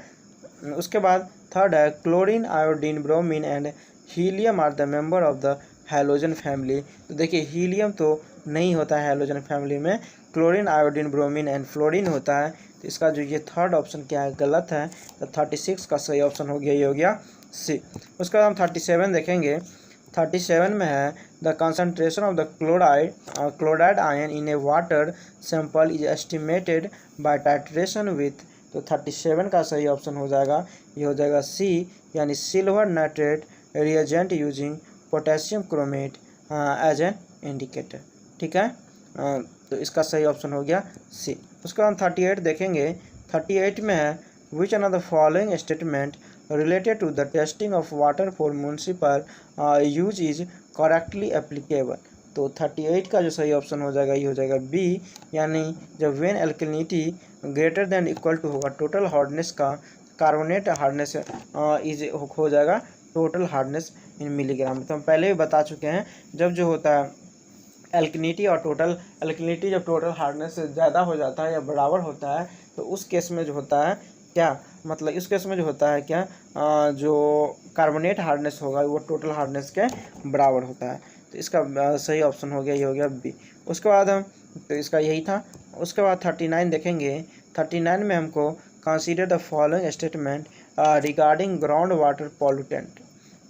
Speaker 1: उसके बाद थर्ड है chlorine iodine bromine and helium are the member of the halogen family. तो देखिए हीलियम तो नहीं होता है हैलोजन फैमिली में, chlorine iodine bromine and fluorine होता है। तो इसका जो ये थर्ड ऑप्शन क्या है, गलत है। तो 36 का सही ऑप्शन हो गया, ये हो गया सी। उसके बाद हम 37 देखेंगे। 37 में है the concentration of the chloride ion in a water sample is estimated by titration with. तो 37 का सही ऑप्शन हो जाएगा, ये हो जाएगा सी, यानी silver nitrate reagent using potassium chromate as an indicator, ठीक है। तो इसका सही ऑप्शन हो गया सी। उसके बाद 38 देखेंगे। 38 में है which one of the following statement related to the testing of water for municipal use is correctly applicable। तो 38 का जो सही ऑप्शन हो जाएगा ये हो जाएगा बी, यानी जब when alkalinity greater than equal to होगा टोटल हार्डनेस का, कार्बोनेट हार्डनेस इज हो जाएगा टोटल हार्डनेस इन मिलीग्राम। तो हम पहले भी बता चुके हैं जब जो होता है एल्कलिनिटी और टोटल एल्कलिनिटी जब टोटल हार्डनेस से ज़्यादा हो जाता है या बराबर होता है तो उस केस में जो होता है क्या मतलब इस केस में जो होता है क्या, जो कार्बोनेट हार्डनेस होगा वो टोटल हार्डनेस के बराबर होता है। तो इसका सही ऑप्शन हो गया, ये हो गया बी। उसके बाद हम, तो इसका यही था। उसके बाद 39 देखेंगे। 39 में हमको consider the following statement regarding ground water pollutant.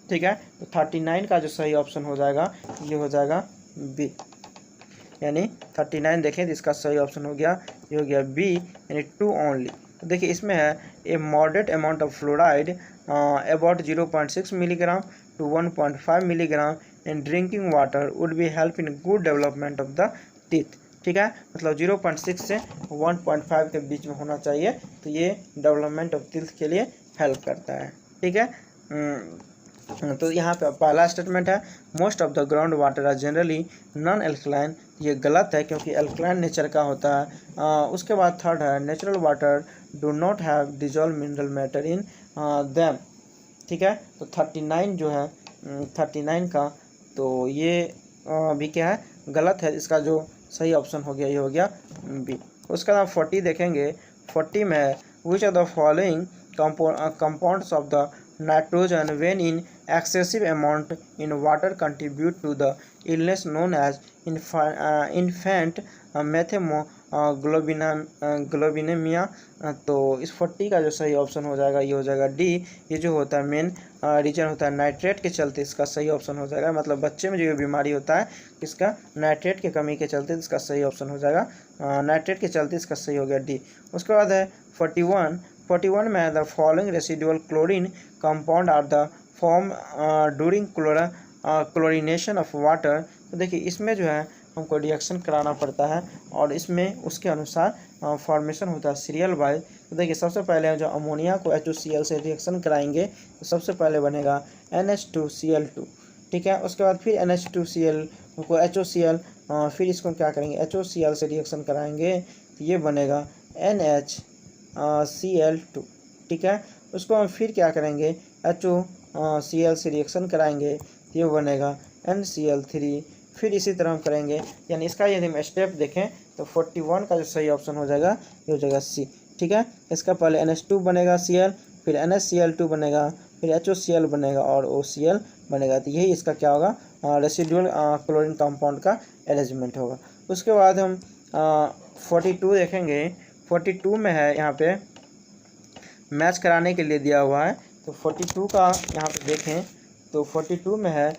Speaker 1: ठीक है, तो 39 का जो सही ऑप्शन हो जाएगा ये हो जाएगा बी, यानी 39 देखें तो इसका सही ऑप्शन हो गया, ये हो गया बी, यानी 2 ओनली। तो देखिए इसमें है a moderate amount of fluoride about 0.6 milligram to 1.5 milligram in drinking water would be help in good development of the teeth. ठीक है, मतलब 0.6 से 1.5 के बीच में होना चाहिए, तो ये डेवलपमेंट ऑफ टीथ के लिए हेल्प करता है। ठीक है, तो यहाँ पे पहला स्टेटमेंट है most of the ground water are generally non alkaline, ये गलत है क्योंकि एल्कलाइन नेचर का होता है। उसके बाद थर्ड है natural water do not have dissolve mineral matter in them. ठीक है, तो 39 जो है 39 का, तो ये भी क्या है, गलत है। इसका जो सही ऑप्शन हो गया ये हो गया बी। उसके बाद 40 देखेंगे। 40 में है which are the following compounds of the nitrogen when in excessive amount in water contribute to the illness known as infant methaglobinemia। तो इस 40 का जो सही ऑप्शन हो जाएगा ये हो जाएगा डी। ये जो होता है मेन रीजन होता है नाइट्रेट के चलते, इसका सही ऑप्शन हो जाएगा। मतलब बच्चे में जो ये बीमारी होता है इसका नाइट्रेट के कमी के चलते, इसका सही ऑप्शन हो जाएगा नाइट्रेट के चलते, इसका सही हो गया डी। उसके बाद है 41 में the following residual chlorine compound are the form during chlorination of water. तो देखिए इसमें जो है हमको रिएक्शन कराना पड़ता है और इसमें उसके अनुसार फॉर्मेशन होता है सीरियल वाइज। तो देखिए सबसे पहले जो अमोनिया को HOCl से रिएक्शन कराएंगे तो सबसे पहले बनेगा NH2Cl2। ठीक है, उसके बाद फिर NH2Cl को HOCl, फिर इसको क्या करेंगे HOCl से रिएक्शन कराएंगे तो ये बनेगा NHCl2। ठीक है, उसको हम फिर क्या करेंगे HOCl से रिएक्शन कराएंगे तो ये बनेगा NCl3। फिर इसी तरह हम करेंगे, यानी इसका यदि हम स्टेप देखें तो 41 का जो सही ऑप्शन हो जाएगा ये हो जाएगा सी। ठीक है, इसका पहले NH2 बनेगा Cl, फिर NHCl2 बनेगा, फिर HOCl बनेगा और OCl बनेगा। तो यही इसका क्या होगा रेसिडुअल क्लोरीन कंपाउंड का अरेंजमेंट होगा। उसके बाद हम 42 देखेंगे। 42 में है यहाँ पे मैच कराने के लिए दिया हुआ है। तो 42 का यहाँ पे देखें तो 42 में है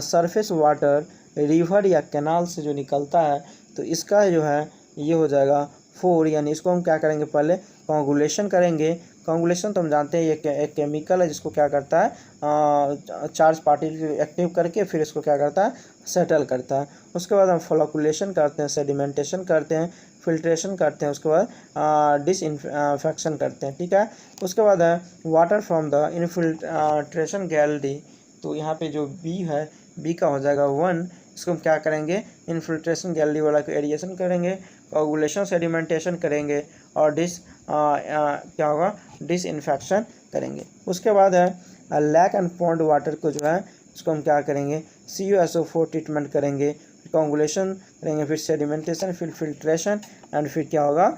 Speaker 1: सरफेस वाटर रिवर या कैनाल से जो निकलता है, तो इसका जो है ये हो जाएगा 4, यानी इसको हम क्या करेंगे पहले कोगुलेशन करेंगे। कोगुलेशन तो हम जानते हैं ये एक केमिकल है जिसको क्या करता है चार्ज पार्टिकल एक्टिव करके फिर इसको क्या करता है सेटल करता है। उसके बाद हम फ्लोकुलेशन करते हैं, सेडिमेंटेशन करते हैं, फिल्ट्रेशन करते हैं, उसके बाद डिसइंफेक्शन करते हैं। ठीक है, उसके बाद है water from the infiltration gallery. तो यहाँ पे जो बी है बी का हो जाएगा 1। इसको हम क्या करेंगे इनफिल्ट्रेशन गैलरी वाला को एरिएशन करेंगे, कोगुलेशन सेडिमेंटेशन करेंगे और क्या होगा डिसइंफेक्शन करेंगे। उसके बाद है लैक एंड पॉन्ड वाटर को जो है इसको हम क्या करेंगे CuSO4 ट्रीटमेंट करेंगे, कोगुलेशन करेंगे, फिर सेडिमेंटेशन, फिर फिल्ट्रेशन एंड फिर क्या होगा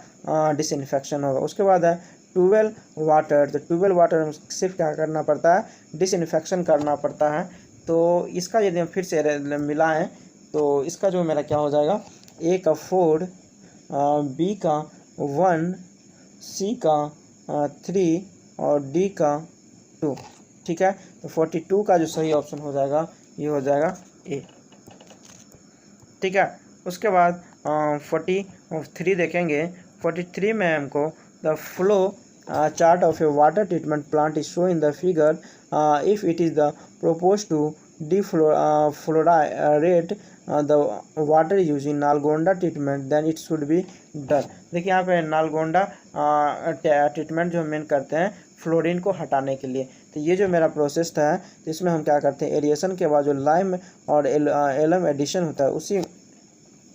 Speaker 1: डिसइंफेक्शन होगा। उसके बाद है ट्यूबवेल वाटर। तो ट्यूबवेल वाटर में सिर्फ क्या करना पड़ता है डिसइंफेक्शन करना पड़ता है। तो इसका यदि हम फिर से मिलाएं तो इसका जो मेरा क्या हो जाएगा ए का 4, बी का 1, सी का 3 और डी का 2। ठीक है, तो 42 का जो सही ऑप्शन हो जाएगा ये हो जाएगा ए। ठीक है, उसके बाद 43 देखेंगे। 43 में हमको the flow chart of a water treatment plant is shown in the figure. If it is the proposed to defluoride the water using Nalgonda treatment, then it should be done. देखिए यहाँ पे नालगोंडा ट्रीटमेंट जो main करते हैं fluorine को हटाने के लिए। तो ये जो मेरा प्रोसेस था तो इसमें हम क्या करते हैं एरिएशन के बाद जो लाइम और एलम एडिशन होता है उसी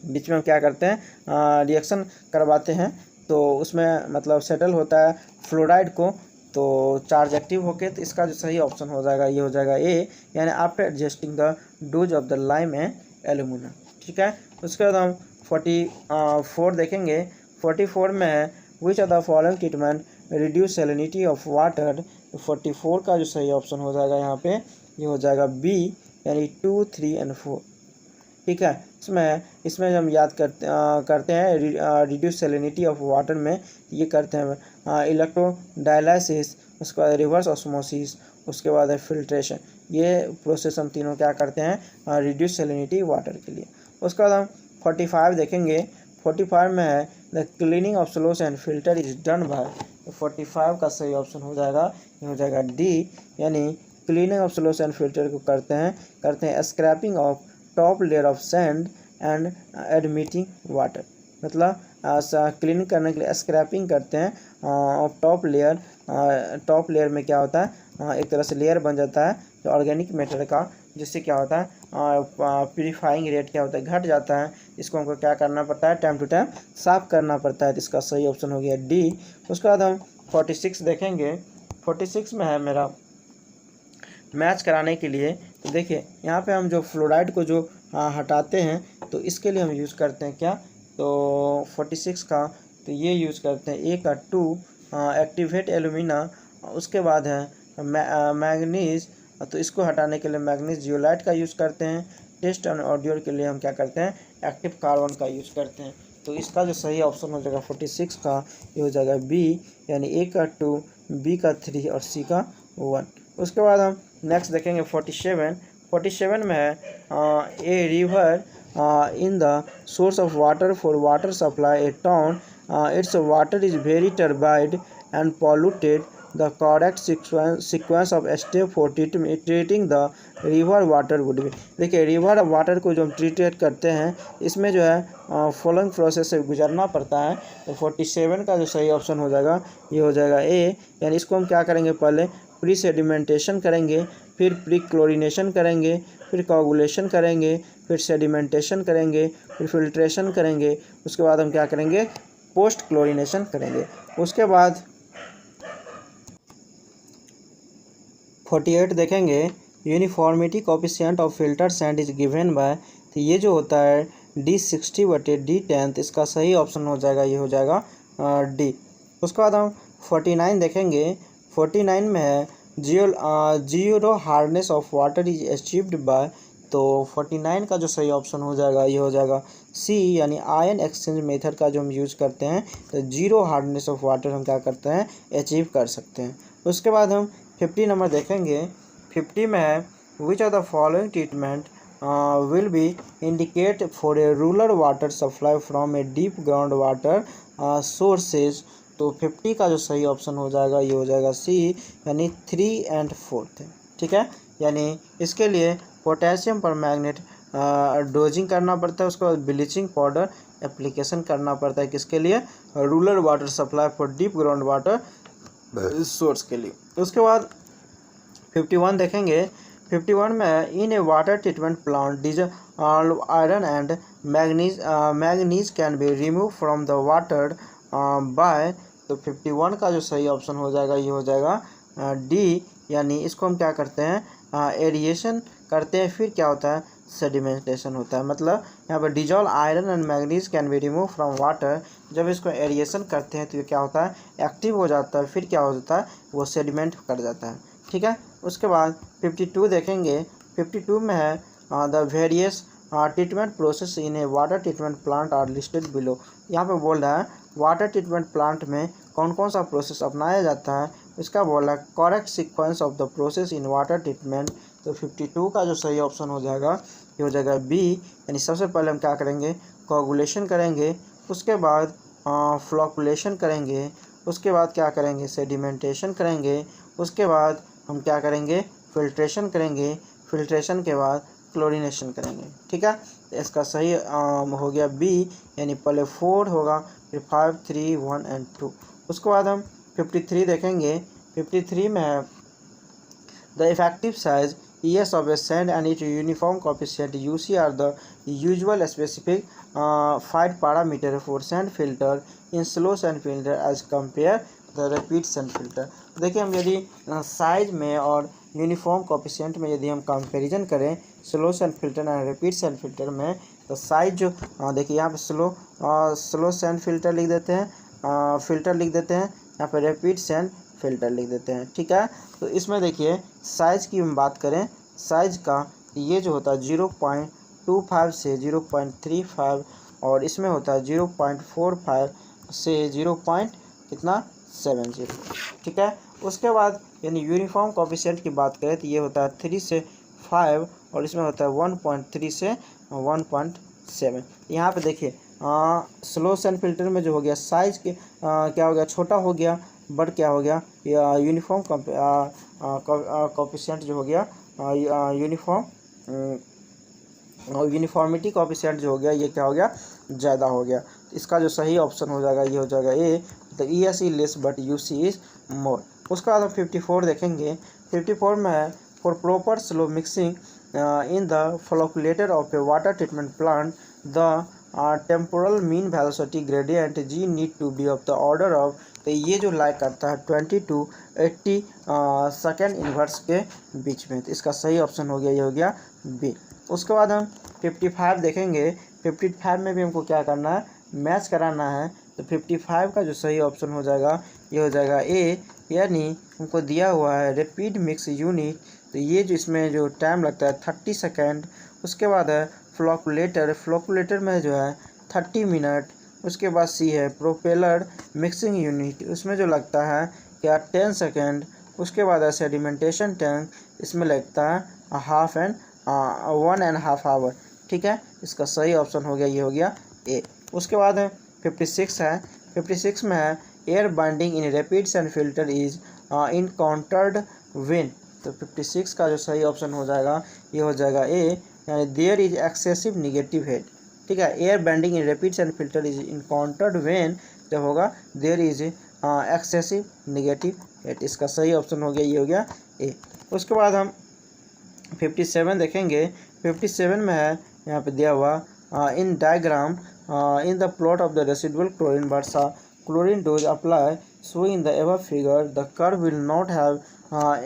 Speaker 1: बीच में हम क्या करते हैं रिएक्शन करवाते हैं। तो उसमें मतलब सेटल होता है फ्लोराइड को तो चार्ज एक्टिव होके, तो इसका जो सही ऑप्शन हो जाएगा ये हो जाएगा ए, यानी after adjusting the dose of the lime and alumina. ठीक है, उसके बाद हम 44 देखेंगे। 44 में है which are the following treatment reduce salinity of water. 44 का जो सही ऑप्शन हो जाएगा यहाँ पे ये हो जाएगा बी, यानी 2, 3 एंड 4। ठीक है, इसमें हम याद करते हैं रिड्यूस सैलिनिटी ऑफ वाटर में ये करते हैं इलेक्ट्रोडायलिसिस, उसके बाद रिवर्स ऑस्मोसिस, उसके बाद है फिल्ट्रेशन। ये प्रोसेस हम तीनों क्या करते हैं रिड्यूस सैलिनिटी वाटर के लिए। उसके बाद हम 45 देखेंगे। 45 में है the cleaning of स्लोस and filter is done by. 45 का सही ऑप्शन हो जाएगा, ये हो जाएगा डी, यानी क्लीनिंग ऑफ स्लोस एंड फिल्टर को करते हैं scraping of top layer of sand and admitting water. मतलब क्लीनिंग करने के लिए स्क्रैपिंग करते हैं ऑफ टॉप लेयर में क्या होता है एक तरह से लेयर बन जाता है जो ऑर्गेनिक मैटर का, जिससे क्या होता है प्यूरिफाइंग रेट क्या होता है घट जाता है। इसको हमको क्या करना पड़ता है टाइम टू टाइम साफ करना पड़ता है। तो इसका सही ऑप्शन हो गया डी। उसके बाद हम 46 देखेंगे। 46 में है मेरा मैच कराने के लिए। तो देखिए यहाँ पे हम जो फ्लोराइड को जो हटाते हैं तो इसके लिए हम यूज़ करते हैं क्या, तो 46 का तो ये यूज़ करते हैं ए का 2 एक्टिवेट एलुमिना। उसके बाद है मैग्नीज, तो इसको हटाने के लिए मैग्नीज जियोलाइट का यूज़ करते हैं। टेस्ट एंड ऑडियो के लिए हम क्या करते हैं एक्टिव कार्बन का यूज़ करते हैं। तो इसका जो सही ऑप्शन हो जाएगा 46 का ये हो जाएगा बी, यानी ए का 2, बी का 3 और सी का 1। उसके बाद हम नेक्स्ट देखेंगे 47 में है a river in the source of water for water supply a town its water is very turbid and polluted the correct sequence of step for treating the river water would be. देखिए river water को जो हम treat करते हैं इसमें जो है following process से गुजरना पड़ता है। तो 47 का जो सही ऑप्शन हो जाएगा ये हो जाएगा ए, यानी इसको हम क्या करेंगे पहले प्री सेडिमेंटेशन करेंगे, फिर प्री क्लोरिनेशन करेंगे, फिर कोगुलेशन करेंगे, फिर सेडिमेंटेशन करेंगे, फिर फिल्ट्रेशन करेंगे। उसके बाद हम क्या करेंगे पोस्ट क्लोरिनेशन करेंगे। उसके बाद 48 देखेंगे uniformity coefficient of filter sand is given by. तो ये जो होता है D60/D10, इसका सही ऑप्शन हो जाएगा ये हो जाएगा डी। उसके बाद हम 49 देखेंगे। 49 में है zero hardness of water is achieved by. तो 49 का जो सही ऑप्शन हो जाएगा ये हो जाएगा सी, यानी आयन एक्सचेंज मेथड का जो हम यूज करते हैं तो जीरो हार्डनेस ऑफ वाटर हम क्या करते हैं अचीव कर सकते हैं। उसके बाद हम 50 नंबर देखेंगे। 50 में है which are the following treatment will be indicate for a rural water supply from a deep ground water sources. तो 50 का जो सही ऑप्शन हो जाएगा ये हो जाएगा सी, यानी 3 और 4। ठीक है, यानी इसके लिए पोटेशियम परमैंगनेट डोजिंग करना पड़ता है। उसके बाद ब्लीचिंग पाउडर एप्लीकेशन करना पड़ता है किसके लिए rural water supply for deep ground water source के लिए। उसके बाद 51 देखेंगे। 51 में in a water treatment plant dissolve iron and manganese can be remove from the water by. तो 51 का जो सही ऑप्शन हो जाएगा ये हो जाएगा डी, यानी इसको हम क्या करते हैं एरिएशन करते हैं, फिर क्या होता है सेडिमेंटेशन होता है। मतलब यहाँ पर dissolve iron and manganese can be remove from water, जब इसको एरिएशन करते हैं तो ये क्या होता है एक्टिव हो जाता है, फिर क्या हो जाता है वो सेडिमेंट कर जाता है। ठीक है, उसके बाद 52 देखेंगे। 52 में है the various treatment process in a water treatment plant are listed below. यहाँ पे बोल रहा है वाटर ट्रीटमेंट प्लांट में कौन कौन सा प्रोसेस अपनाया जाता है, इसका बोल रहा है correct sequence of the process in water treatment. तो 52 का जो सही ऑप्शन हो जाएगा ये हो जाएगा बी, यानी सबसे पहले हम क्या करेंगे कोगुलेशन करेंगे, उसके बाद फ्लोकुलेशन करेंगे, उसके बाद क्या करेंगे सेडिमेंटेशन करेंगे, उसके बाद हम क्या करेंगे फिल्ट्रेशन करेंगे, फिल्ट्रेशन के बाद क्लोरिनेशन करेंगे। ठीक है, तो इसका सही हो गया बी, यानी पहले 4 होगा फिर 5, 3, 1 और 2। उसके बाद हम 53 देखेंगे। 53 में है the effective size ES of a sand and its uniform coefficient UC are the usual specific 5 parameter for sand filter in slow sand filter as compare the rapid sand filter। देखिए हम यदि साइज में और uniform coefficient में यदि हम comparison करें slow sand filter और रैपिड सैंड फिल्टर में, तो साइज जो देखिए यहाँ पे स्लो सैंड फिल्टर लिख देते हैं, फिल्टर लिख देते हैं, यहाँ पे रैपिड सैंड फिल्टर लिख देते हैं। ठीक है, तो इसमें देखिए साइज़ की हम बात करें, साइज़ का ये जो होता है 0.25 से 0.35 और इसमें होता है 0.45 से 0.70। ठीक है, उसके बाद यानी यूनिफॉर्म कोफिशिएंट की बात करें तो ये होता है 3 से 5 और इसमें होता है 1.3 से 1.7। यहाँ पे देखिए स्लो सैंड फिल्टर में जो हो गया साइज के क्या हो गया, छोटा हो गया, बट क्या हो गया यूनिफॉर्म कोफिशिएंट जो हो गया यूनिफॉर्मिटी कोफिशिएंट जो हो गया ये क्या हो गया, ज़्यादा हो गया। इसका जो सही ऑप्शन हो जाएगा ये हो जाएगा ए, मतलब E S E less but U C is more. उसका बाद हम 54 देखेंगे। 54 में है for proper slow mixing in the flocculator of a water treatment plant the temporal mean velocity gradient G need to be of the order of, तो ये जो like करता है 20 to 80 सेकेंड इनवर्स के बीच में, तो इसका सही ऑप्शन हो गया, ये हो गया बी। उसके बाद हम 55 देखेंगे। 55 में भी हमको क्या करना है, मैच कराना है, तो 55 का जो सही ऑप्शन हो जाएगा ये हो जाएगा ए, यानी हमको दिया हुआ है रैपिड मिक्स यूनिट, तो ये जो इसमें जो टाइम लगता है 30 सेकेंड। उसके बाद है फ्लोकुलेटर में जो है 30 मिनट। उसके बाद सी है प्रोपेलर मिक्सिंग यूनिट, उसमें जो लगता है क्या 10 सेकेंड। उसके बाद है सेडिमेंटेशन टैंक, इसमें लगता है 1.5 आवर। ठीक है, इसका सही ऑप्शन हो गया, ये हो गया ए। उसके बाद है 56 है। 56 में है air binding in rapid sand filter is encountered when, तो 56 का जो सही ऑप्शन हो जाएगा ये हो जाएगा ए, यानी there is excessive negative head. ठीक है, air binding in rapid sand filter is encountered when जब होगा there is excessive negative head, इसका सही ऑप्शन हो गया, ये हो गया ए। उसके बाद हम 57 देखेंगे। 57 में है यहाँ पे दिया हुआ in diagram in the plot of the residual chlorine versa chlorine dose apply so in the above figure the curve will not have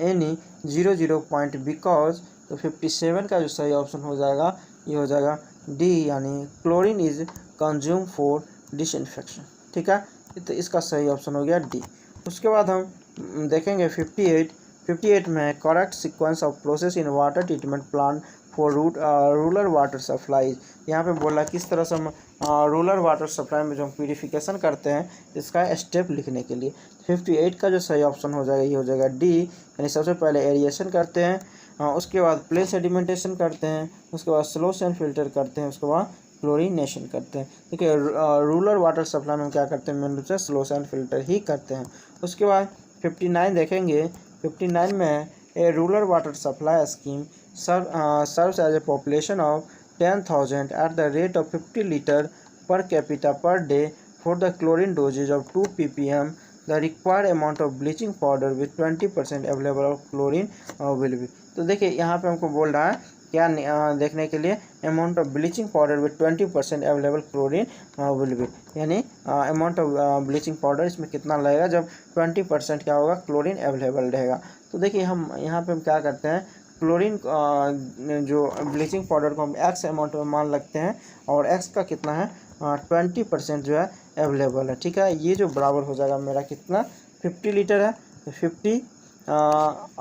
Speaker 1: any 0 point because, तो 57 का जो सही ऑप्शन हो जाएगा ये हो जाएगा डी, यानी chlorine is consume for disinfection. ठीक है, तो इसका सही ऑप्शन हो गया डी। उसके बाद हम देखेंगे 58 में correct sequence of process in water treatment plant for rural water supply. यहाँ पे बोला किस तरह से हम रूरल वाटर सप्लाई में जो हम प्यूरिफिकेशन करते हैं इसका स्टेप लिखने के लिए। 58 का जो सही ऑप्शन हो जाएगा ये हो जाएगा डी, यानी सबसे पहले एरिएशन करते हैं, उसके बाद प्लेन सेडिमेंटेशन करते हैं, उसके बाद स्लो सैंड फिल्टर करते हैं, उसके बाद क्लोरीनेशन करते हैं। देखिए रूरल वाटर सप्लाई में क्या करते हैं, मेन रूप से स्लो सैंड फिल्टर ही करते हैं। उसके बाद 59 देखेंगे। 59 में a rural water supply scheme serves as a population of 10,000 at the rate of 50 liter per capita per day for the chlorine dosage of 2 ppm. The required amount of bleaching powder with 20% available of chlorine will be, तो देखिए यहाँ पे हमको बोल रहा है क्या देखने के लिए amount of bleaching powder with 20% available chlorine will be, यानी अमाउंट ऑफ ब्लीचिंग पाउडर इसमें कितना लगेगा जब 20% क्या होगा क्लोरीन अवेलेबल रहेगा। तो देखिए हम यहाँ पे हम क्या करते हैं, क्लोरीन जो ब्लीचिंग पाउडर को हम एक्स अमाउंट में मान लगते हैं और एक्स का कितना है 20% जो है अवेलेबल है। ठीक है, ये जो बराबर हो जाएगा मेरा कितना 50 लीटर है, तो 50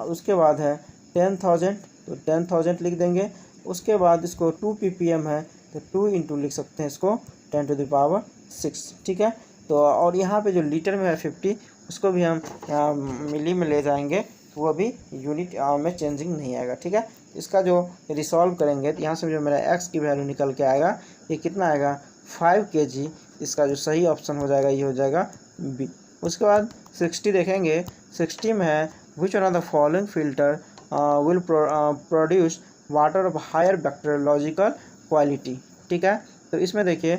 Speaker 1: उसके बाद है 10,000, तो 10,000 लिख देंगे। उसके बाद इसको 2 ppm है तो 2 इंटू लिख सकते हैं इसको 10⁶। ठीक है, तो और यहाँ पे जो लीटर में है 50 उसको भी हम मिली में ले जाएंगे तो वो भी यूनिट में चेंजिंग नहीं आएगा। ठीक है, इसका जो रिसॉल्व करेंगे तो यहाँ से जो मेरा एक्स की वैल्यू निकल के आएगा ये कितना आएगा 5 kg, इसका जो सही ऑप्शन हो जाएगा ये हो जाएगा बी। उसके बाद 60 देखेंगे। 60 में है which one of the following filter will produce water of higher bacteriological quality. ठीक है, तो इसमें देखिए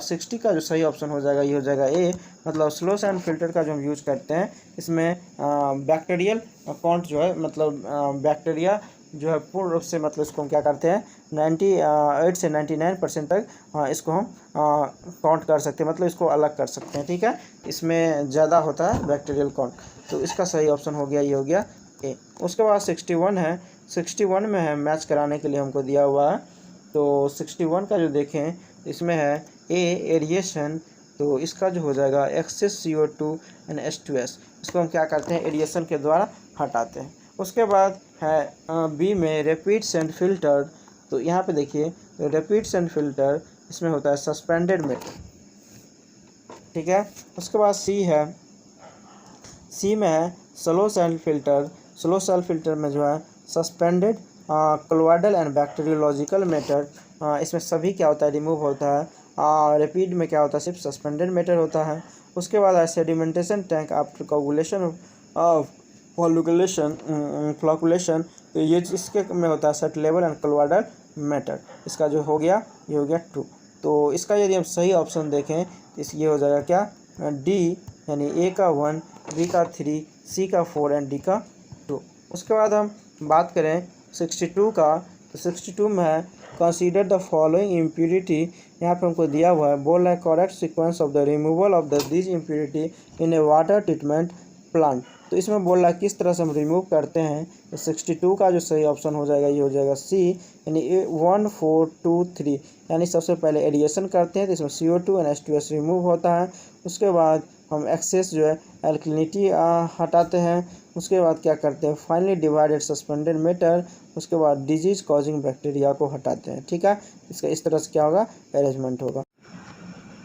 Speaker 1: 60 का जो सही ऑप्शन हो जाएगा ये हो जाएगा ए, मतलब स्लो सैंड फिल्टर का जो हम यूज करते हैं इसमें बैक्टीरियल काउंट जो है मतलब बैक्टीरिया जो है पूर्ण रूप से मतलब इसको हम क्या करते हैं 98 से 99% तक इसको हम काउंट कर सकते हैं, मतलब इसको अलग कर सकते हैं। ठीक है, इसमें ज़्यादा होता है बैक्टीरियल काउंट, तो इसका सही ऑप्शन हो गया ये हो गया ए। उसके बाद 61 है। 61 में है मैच कराने के लिए हमको दिया हुआ है, तो 61 का जो देखें इसमें है ए एरिएशन, तो इसका जो हो जाएगा एक्सेस CO2 एंड H2S, इसको हम क्या करते हैं, एडिएशन के द्वारा हटाते हैं। उसके बाद है बी में रैपिड सेंट फिल्टर। तो यहाँ पे देखिए रैपिड सेंट फिल्टर इसमें होता है सस्पेंडेड मेटल, ठीक है। उसके बाद सी में है स्लो सेल फिल्टर। स्लो सेल फिल्टर में जो है suspended colloidal and bacteriological matter, इसमें सभी क्या होता है, रिमूव होता है। रैपिड में क्या होता है, सिर्फ सस्पेंडेड मैटर होता है। उसके बाद है sedimentation tank after coagulation flocculation, तो ये इसके में होता है set level and colloidal matter. इसका जो हो गया ये हो गया 2। तो इसका यदि हम सही ऑप्शन देखें तो ये हो जाएगा क्या, डी, यानी ए का 1, बी का 3, सी का 4 एंड डी का 2। उसके बाद हम बात करें 62 का, तो 62 में है कंसीडर द फॉलोइंग इम्प्यूरिटी। यहाँ पे हमको दिया हुआ है, बोल रहा है correct sequence of the removal of the this impurity in a water treatment plant. तो इसमें बोल रहा है किस तरह से हम रिमूव करते हैं। तो 62 का जो सही ऑप्शन हो जाएगा ये हो जाएगा सी, यानी 1 4 2 3, यानी सबसे पहले एडिएशन करते हैं तो इसमें CO2 एंड H2S रिमूव होता है। उसके बाद हम एक्सेस जो है एल्कलिनिटी हटाते हैं। उसके बाद क्या करते हैं, फाइनली डिवाइडेड सस्पेंडेड मैटर, उसके बाद डिजीज कॉजिंग बैक्टीरिया को हटाते हैं, ठीक है। इसका इस तरह से क्या होगा, अरेंजमेंट होगा।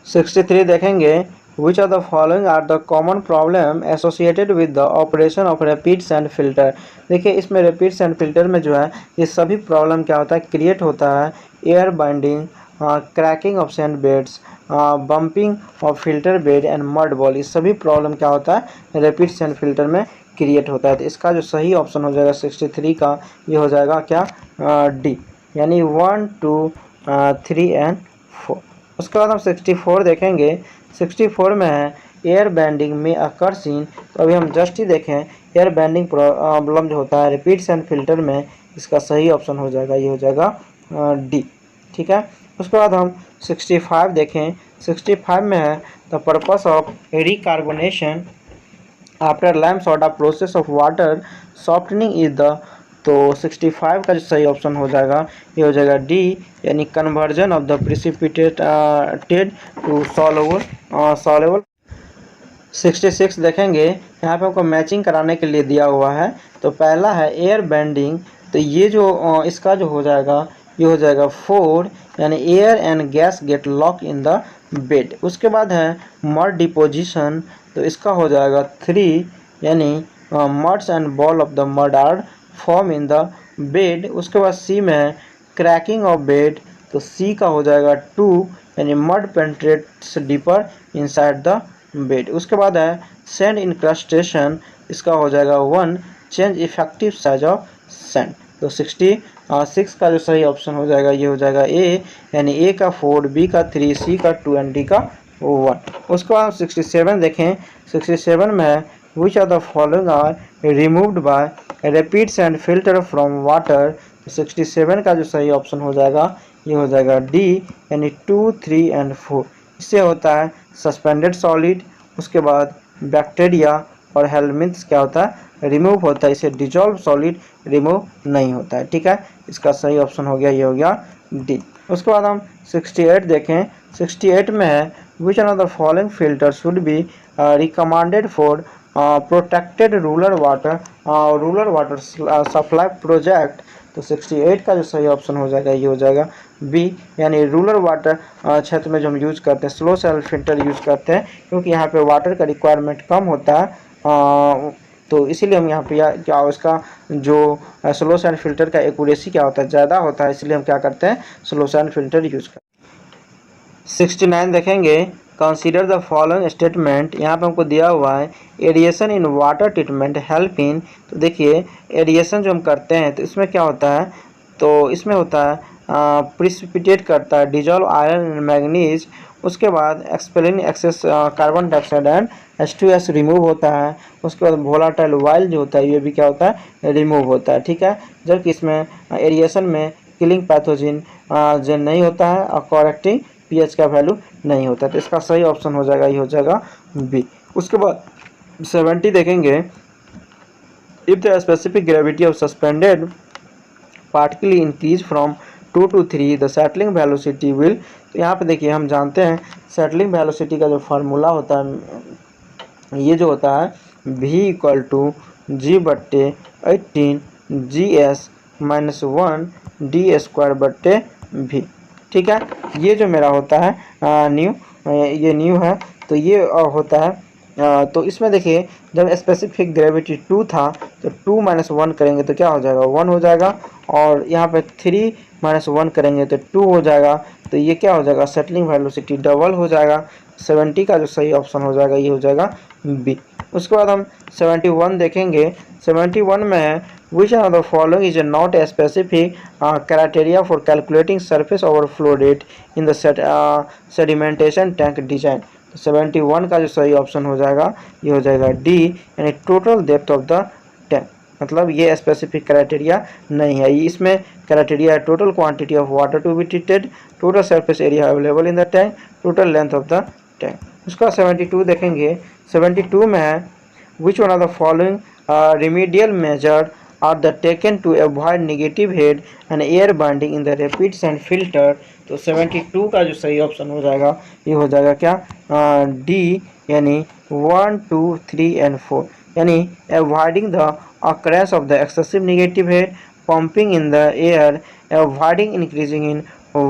Speaker 1: 63 देखेंगे, which of the following are the common problem associated with the operation of rapid sand filter। देखिए इसमें रैपिड सैंड फिल्टर में जो है ये सभी प्रॉब्लम क्या होता है, क्रिएट होता है। Air binding, cracking of sand beds, bumping of filter bed and mud ball, ये सभी प्रॉब्लम क्या होता है, रैपिड सैंड फिल्टर में क्रिएट होता है। तो इसका जो सही ऑप्शन हो जाएगा 63 का ये हो जाएगा क्या, डी, यानी 1 2 3 एंड 4। उसके बाद हम 64 देखेंगे। 64 में है एयर बैंडिंग में अकर्स इन। तो अभी हम जस्ट ही देखें एयर बैंडिंग प्रॉब्लम जो होता है रिपीट सैंड फिल्टर में, इसका सही ऑप्शन हो जाएगा ये हो जाएगा डी, ठीक है। उसके बाद हम 65 देखें। 65 में है the purpose of recarbonation after lime soda process of water softening is the. तो 65 का जो सही ऑप्शन हो जाएगा ये हो जाएगा डी, यानी conversion of the precipitated to soluble. 66 देखेंगे, यहाँ पे हमको मैचिंग कराने के लिए दिया हुआ है। तो पहला है एयर बेंडिंग, तो ये जो इसका जो हो जाएगा ये हो जाएगा 4, यानी air and gas get lock in the bed. उसके बाद है मड डिपोजिशन, तो इसका हो जाएगा 3, यानी muds and ball of the mud are form in the bed. उसके बाद सी में है क्रैकिंग ऑफ बेड, तो सी का हो जाएगा 2, यानी mud penetrates deeper inside the bed. उसके बाद है सैंड इंक्रस्टेशन, इसका हो जाएगा 1, change effective size of sand. तो 66 का जो सही ऑप्शन हो जाएगा ये हो जाएगा ए, यानी ए का 4, बी का 3, सी का 2 एंड डी का 1। उसके बाद 67 देखें। 67 में है which of the following are removed by rapid sand filter from water. तो 67 का जो सही ऑप्शन हो जाएगा ये हो जाएगा डी, यानी 2 3 एंड 4। इससे होता है सस्पेंडेड सॉलिड, उसके बाद बैक्टीरिया और हेलमिंथ्स क्या होता है, रिमूव होता है। इसे डिजॉल्व सॉलिड रिमूव नहीं होता है, ठीक है। इसका सही ऑप्शन हो गया ये हो गया डी। उसके बाद हम 68 देखें। 68 में है which of the following filter should be recommended for protected rural water supply project. तो 68 का जो सही ऑप्शन हो जाएगा ये हो जाएगा बी, यानी रूरल वाटर क्षेत्र में जो हम यूज़ करते हैं स्लो सेल फिल्टर यूज़ करते हैं, क्योंकि यहाँ पे वाटर का रिक्वायरमेंट कम होता है। तो इसीलिए हम यहाँ पे क्या इसका जो स्लो सेल फिल्टर का एक्यूरेसी क्या होता है, ज़्यादा होता है, इसलिए हम क्या करते हैं स्लो सेल फिल्टर यूज़ करते हैं। 69 देखेंगे। कंसीडर द फॉलोइंग स्टेटमेंट, यहाँ पे हमको दिया हुआ है aeration in water treatment help in. तो देखिए एडिएशन जो हम करते हैं तो इसमें क्या होता है, तो इसमें होता है प्रिसिपिटेट करता है डिजॉल्व आयरन एंड मैग्नीज। उसके बाद expelling excess carbon dioxide and H2S remove होता है। उसके बाद वोलाटाइल ऑयल जो होता है ये भी क्या होता है, रिमूव होता है, ठीक है। जबकि इसमें एरिएशन में किलिंग पैथोजिन जो नहीं होता है और करेक्टिंग pH का वैल्यू नहीं होता। तो इसका सही ऑप्शन हो जाएगा ये हो जाएगा बी। उसके बाद 70 देखेंगे। If the specific gravity of suspended particle increase from 2 to 3 the settling velocity will, तो यहाँ पे देखिए हम जानते हैं सेटलिंग वेलोसिटी का जो फार्मूला होता है ये जो होता है v इक्वल टू जी बट्टे 18 G S minus 1 D square बट्टे v। ठीक है, ये जो मेरा होता है न्यू, ये न्यू है, तो ये होता है तो इसमें देखिए जब स्पेसिफिक ग्रेविटी 2 था तो 2 माइनस 1 करेंगे तो क्या हो जाएगा 1 हो जाएगा, और यहाँ पे 3 माइनस 1 करेंगे तो 2 हो जाएगा, तो ये क्या हो जाएगा सेटलिंग वेलोसिटी डबल हो जाएगा। 70 का जो सही ऑप्शन हो जाएगा ये हो जाएगा बी। उसके बाद हम 71 देखेंगे। 71 में है which of the following is not a specific criteria for calculating surface overflow rate in the sedimentation tank design. 71 का जो सही ऑप्शन हो जाएगा ये हो जाएगा डी, यानी total depth of the tank. मतलब ये स्पेसिफिक क्राइटेरिया नहीं है, इसमें क्राइटेरिया है total quantity of water to be treated, total surface area available in the tank, total length of the tank. उसका 72 देखेंगे। 72 में है which one of the following remedial measure are the taken to avoid negative head and air binding in the rapid sand filter. तो 72 का जो सही option हो जाएगा ये हो जाएगा क्या डी, यानी 1 2 3 एंड 4, यानी avoiding the occurrence of the excessive negative head, pumping in the air, avoiding increasing in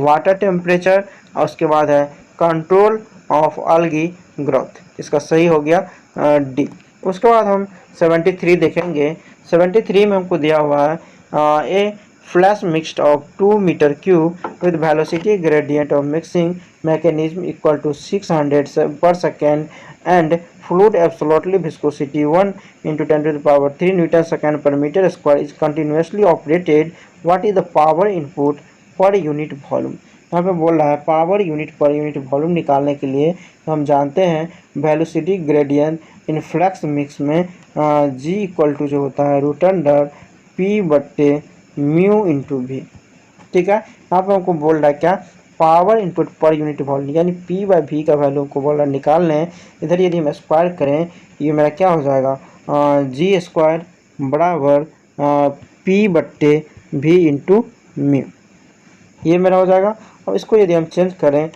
Speaker 1: water temperature, और उसके बाद है कंट्रोल ऑफ algae ग्रोथ। इसका सही हो गया डी। उसके बाद हम 73 देखेंगे। 73 में हमको दिया हुआ है a flash mixed of 2 metre cube with velocity gradient of mixing mechanism equal to 600 per second and fluid absolutely viscosity 1 into 10 to the power 3 Newton second per meter square is continuously operated. What is the power input per unit volume? यहाँ पे बोल रहा है power unit per unit volume निकालने के लिए हम जानते हैं velocity gradient in flux mix में जी इक्वल टू जो होता है रूट अंडर पी बट्टे म्यू इंटू वी। ठीक है, यहाँ पे हमको बोल रहा है क्या power input per unit volume, यानी पी बाई वी का वैल्यू को बोल रहा निकाल लें। इधर यदि हम स्क्वायर करें ये मेरा क्या हो जाएगा जी स्क्वायर बराबर पी बट्टे वी इंटू म्यू, ये मेरा हो जाएगा। और इसको यदि हम चेंज करें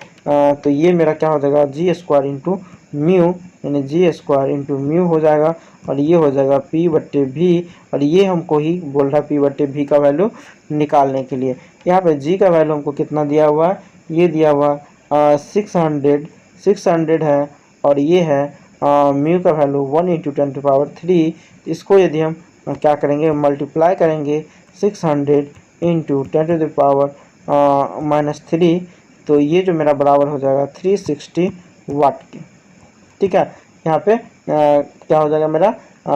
Speaker 1: तो ये मेरा क्या हो जाएगा जी स्क्वायर इंटू म्यू, यानी जी स्क्वायर इंटू म्यू हो जाएगा, और ये हो जाएगा पी बट्टे वी, और ये हमको ही बोल रहा है पी बट्टे वी का वैल्यू निकालने के लिए। यहाँ पे जी का वैल्यू हमको कितना दिया हुआ है, ये दिया हुआ 600 है, और ये है म्यू का वैल्यू 1 इंटू 10 टू पावर 3। इसको यदि हम क्या करेंगे मल्टीप्लाई करेंगे 600 इंटू 10 टू द पावर -3, तो ये जो मेरा बराबर हो जाएगा 360 वाट के। ठीक है, यहाँ पे क्या हो जाएगा मेरा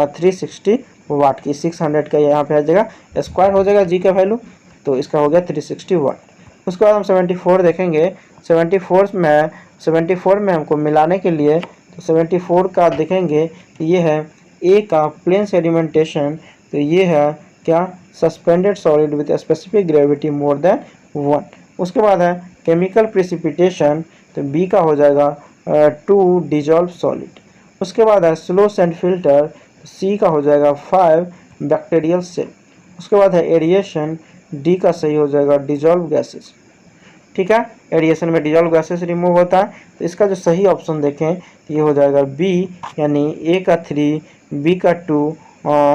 Speaker 1: 360 वाट की, 600 का यहाँ पे आ जाएगा स्क्वायर हो जाएगा जी का वैल्यू, तो इसका हो गया 360 वाट। उसके बाद हम 74 देखेंगे। 74 में हमको मिलाने के लिए तो 74 का देखेंगे ये है ए का प्लेन सेडिमेंटेशन, तो ये है क्या suspended solid with specific gravity more than 1। उसके बाद है केमिकल प्रेसिपिटेशन, तो बी का हो जाएगा 2 डिजॉल्व सॉलिड। उसके बाद है स्लो सेंट फिल्टर, सी का हो जाएगा 5 बैक्टीरियल सेल। उसके बाद है एरिएशन, डी का सही हो जाएगा डिजॉल्व गैसेस। ठीक है, एरिएशन में डिजॉल्व गैसेस रिमूव होता है, तो इसका जो सही ऑप्शन देखें तो ये हो जाएगा बी, यानी ए का 3, बी का 2,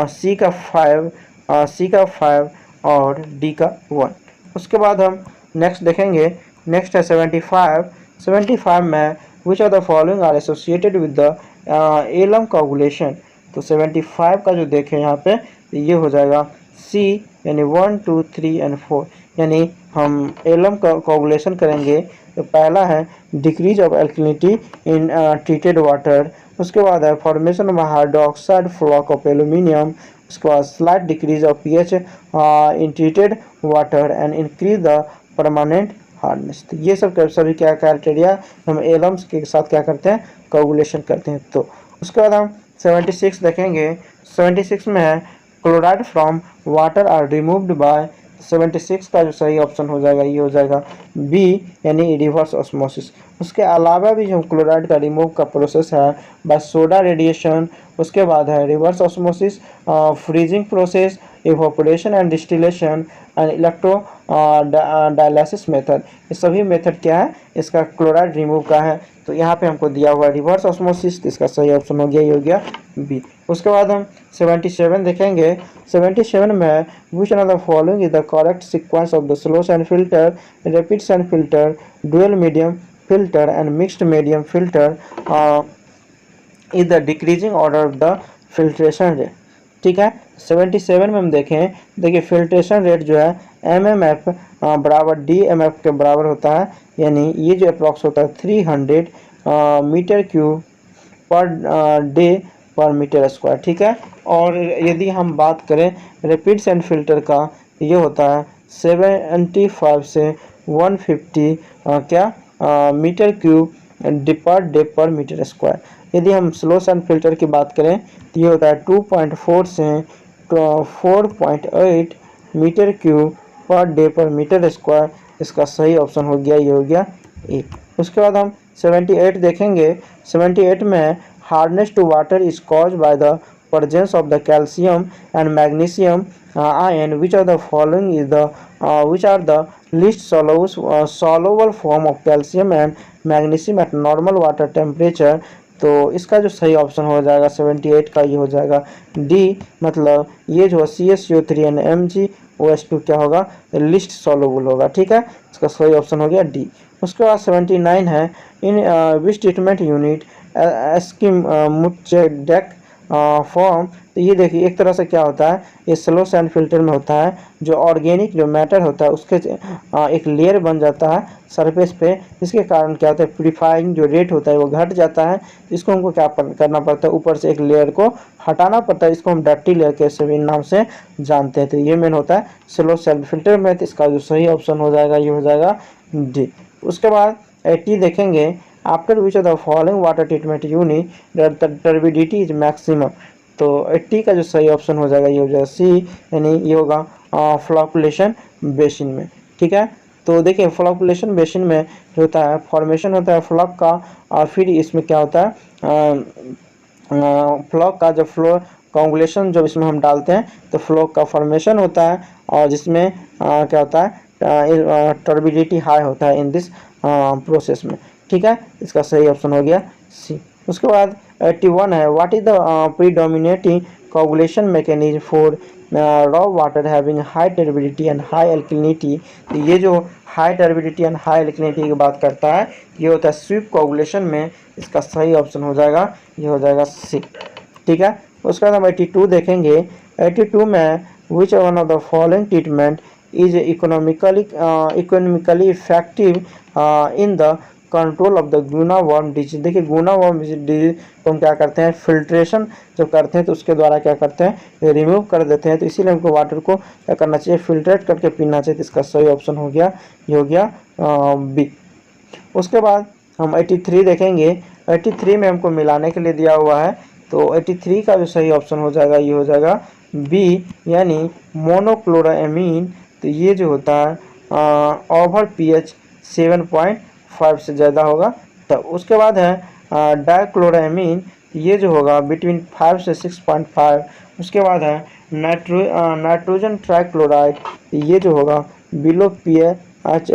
Speaker 1: सी का 5 और डी का 1। उसके बाद हम नेक्स्ट देखेंगे। नेक्स्ट है 75 में which of the following are associated with the alum coagulation. तो 75 का जो देखें यहाँ पे ये हो जाएगा सी, यानी 1 2 3 एंड 4, यानी हम एलम का कोगुलेशन करेंगे तो पहला है decrease of alkalinity in treated water. उसके बाद है formation of hydroxide floc of aluminium. उसके बाद slight decrease of pH in treated water and increase the permanent hardness. तो ये सब सभी क्या क्राइटेरिया हम एलम्स के साथ क्या करते हैं कोगुलेशन करते हैं। तो उसके बाद हम 76 देखेंगे। 76 में है chloride from water are removed by. 76 का जो सही ऑप्शन हो जाएगा ये हो जाएगा बी, यानी रिवर्स ऑस्मोसिस। उसके अलावा भी जो क्लोराइड का रिमूव का प्रोसेस है बाय सोडा रेडिएशन, उसके बाद है reverse osmosis, freezing process evaporation and distillation and electro dialysis method. ये सभी मेथड क्या है, इसका क्लोराइड रिमूव का है। तो यहाँ पे हमको दिया हुआ है रिवर्स ऑस्मोसिस, इसका सही ऑप्शन हो गया, ये हो गया बी। उसके बाद हम 77 देखेंगे। 77 में विच one of the following is the correct sequence of the slow sand filter, rapid sand filter, dual medium filter and mixed medium filter is the decreasing order of the filtration rate. ठीक है, 77 में हम देखें, देखिए filtration rate जो है MMF बराबर DMF के बराबर होता है, यानी ये जो अप्रॉक्स होता है 300 मीटर क्यूब पर डे पर मीटर स्क्वायर। ठीक है, और यदि हम बात करें रैपिड सैंड फिल्टर का, ये होता है 75 से 150 मीटर क्यूब पर डे पर मीटर स्क्वायर। यदि हम स्लो सैंड फिल्टर की बात करें तो ये होता है 2.4 से 4.8 मीटर क्यूब पर डे पर मीटर स्क्वायर। इसका सही ऑप्शन हो गया, ये हो गया ए। उसके बाद हम 78 देखेंगे। 78 में hardness to water is cause by the presence of the calcium and magnesium ion, which are the following is the which are the least soluble form of calcium and magnesium at normal water temperature। तो इसका जो सही option हो जाएगा 78 का, ये हो जाएगा डी, मतलब ये जो CaCO3 and MgOH2 क्या होगा, लिस्ट सॉल्युबल होगा। ठीक है, इसका सही ऑप्शन हो गया डी। उसके बाद 79 है, इन विच ट्रीटमेंट यूनिट एस्किमुचेडेक फॉर्म। तो ये देखिए एक तरह से क्या होता है, ये स्लो सैंड फिल्टर में होता है, जो ऑर्गेनिक जो मैटर होता है उसके एक लेयर बन जाता है सरफेस पे, जिसके कारण क्या होता है प्यूरिफाइंग जो रेट होता है वो घट जाता है। इसको हमको क्या करना पड़ता है, ऊपर से एक लेयर को हटाना पड़ता है, इसको हम डर्टी लेयर के सभी नाम से जानते हैं। तो ये मेन होता है स्लो सैंड फिल्टर में। तो इसका जो सही ऑप्शन हो जाएगा, ये हो जाएगा डी। उसके बाद 80 देखेंगे। After which of the following water treatment unit the turbidity is maximum. तो 80 का जो सही ऑप्शन हो जाएगा, ये हो जाएगा सी, यानी ये होगा फ्लॉकुलेशन बेसिन में। ठीक है, तो देखिए फ्लॉकुलेशन बेसिन में जो होता है फॉर्मेशन होता है फ्लॉक का, और फिर इसमें क्या होता है फ्लॉक का जब फ्लो कॉन्गुलेशन जब इसमें हम डालते हैं तो फ्लॉक का फॉर्मेशन होता है, और जिसमें क्या होता है टर्बिडिटी हाई होता है इन दिस प्रोसेस में। ठीक है, इसका सही ऑप्शन हो गया सी। उसके बाद 81 है, what is the predominating coagulation mechanism for raw water having high turbidity and high alkalinity. तो ये जो high turbidity and high alkalinity की बात करता है, ये होता है स्विफ्ट कोगुलेशन में। इसका सही ऑप्शन हो जाएगा, ये हो जाएगा सी। ठीक है, उसके बाद हम 82 देखेंगे। 82 में विच one of the following treatment is economically effective in the control of the Guna worm disease. देखिए गुना वर्म डिजीज को हम क्या करते हैं, फिल्ट्रेशन जब करते हैं तो उसके द्वारा क्या करते हैं, रिमूव कर देते हैं। तो इसीलिए हमको वाटर को क्या करना चाहिए, फिल्ट्रेट करके पीना चाहिए। तो इसका सही ऑप्शन हो गया, ये हो गया बी। उसके बाद हम 83 देखेंगे। 83 में हमको मिलाने के लिए दिया हुआ है, तो 83 का जो सही ऑप्शन हो जाएगा, ये हो जाएगा बी, यानी मोनोक्लोरामीन। तो ये जो होता है ओवर pH 7.5 से ज़्यादा होगा तब। उसके बाद है डाइक्लोरामीन, ये जो होगा बिटवीन 5 से 6.5। उसके बाद है नाइट्रोजन ट्राइक्लोराइड, ये जो होगा बिलो pH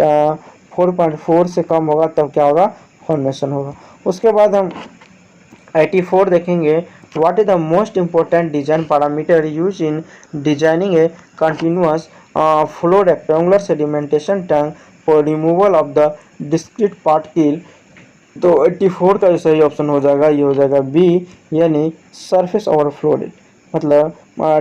Speaker 1: 4.4 से कम होगा तब क्या होगा, फॉर्मेशन होगा। उसके बाद हम 84 देखेंगे। What is the most important design parameter use in designing A continuous flow rectangular sedimentation tank for removal of the discrete particle. तो 84 का सही ऑप्शन हो जाएगा, ये हो जाएगा बी, यानी सरफेस ओवरफ्लो रेट। मतलब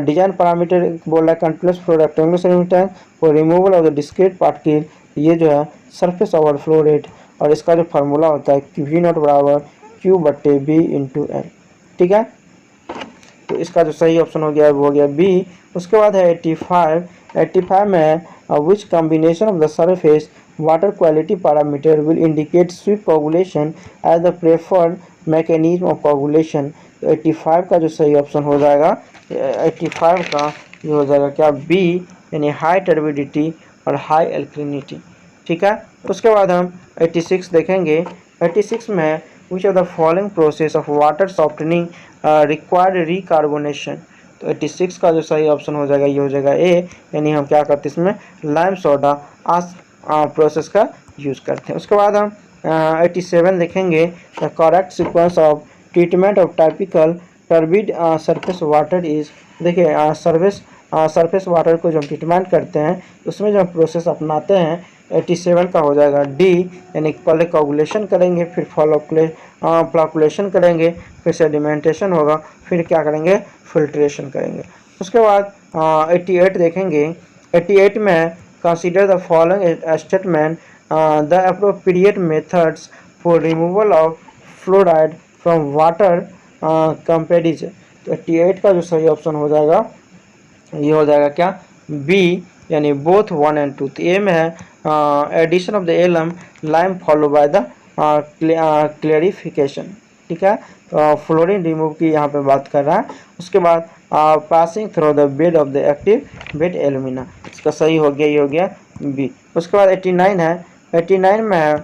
Speaker 1: डिजाइन पैरामीटर बोल रहा है continuous flow rectangular sedimentation tank for removal of the discrete particle, ये जो है सरफेस ओवरफ्लो रेट, और इसका जो फार्मूला होता है V0 बराबर Q/B/N। ठीक है, तो इसका जो सही ऑप्शन हो गया वो हो गया बी। उसके बाद है 85। 85 में which combination of the surface water quality parameter will indicate swift coagulation as the preferred mechanism of coagulation. तो 85 का जो सही ऑप्शन हो जाएगा, 85 का ये हो जाएगा क्या, बी, यानी हाई टर्बिडिटी और हाई एल्कलिनिटी। ठीक है, उसके बाद हम 86 देखेंगे। 86 में which of the following process of water softening required recarbonation. तो 86 का जो सही ऑप्शन हो जाएगा ये हो जाएगा ए, यानी हम क्या करते हैं इसमें लाइम सोडा प्रोसेस का यूज़ करते हैं। उसके बाद हम 87 देखेंगे, the correct sequence of treatment of typical turbid surface water is. देखिए सरफेस वाटर को जो हम ट्रीटमेंट करते हैं उसमें जो हम प्रोसेस अपनाते हैं 87 का हो जाएगा डी, यानी पहले कोगुलेशन करेंगे, फिर फ्लॉकुलेशन करेंगे, फिर सेडिमेंटेशन होगा, फिर क्या करेंगे फिल्ट्रेशन करेंगे। उसके बाद 88 देखेंगे, 88 में consider the following statement, the appropriate methods for removal of fluoride from water comprise. तो 88 का जो सही ऑप्शन हो जाएगा ये हो जाएगा क्या बी, यानी बोथ 1 एंड 2। तो ए में है addition of the alum lime follow by the clarification, ठीक है। तो फ्लोरीन रिमूव की यहाँ पे बात कर रहा है। उसके बाद passing through the bed of the active bed alumina, इसका सही हो गया, ये हो गया बी। उसके बाद 89 है, 89 में है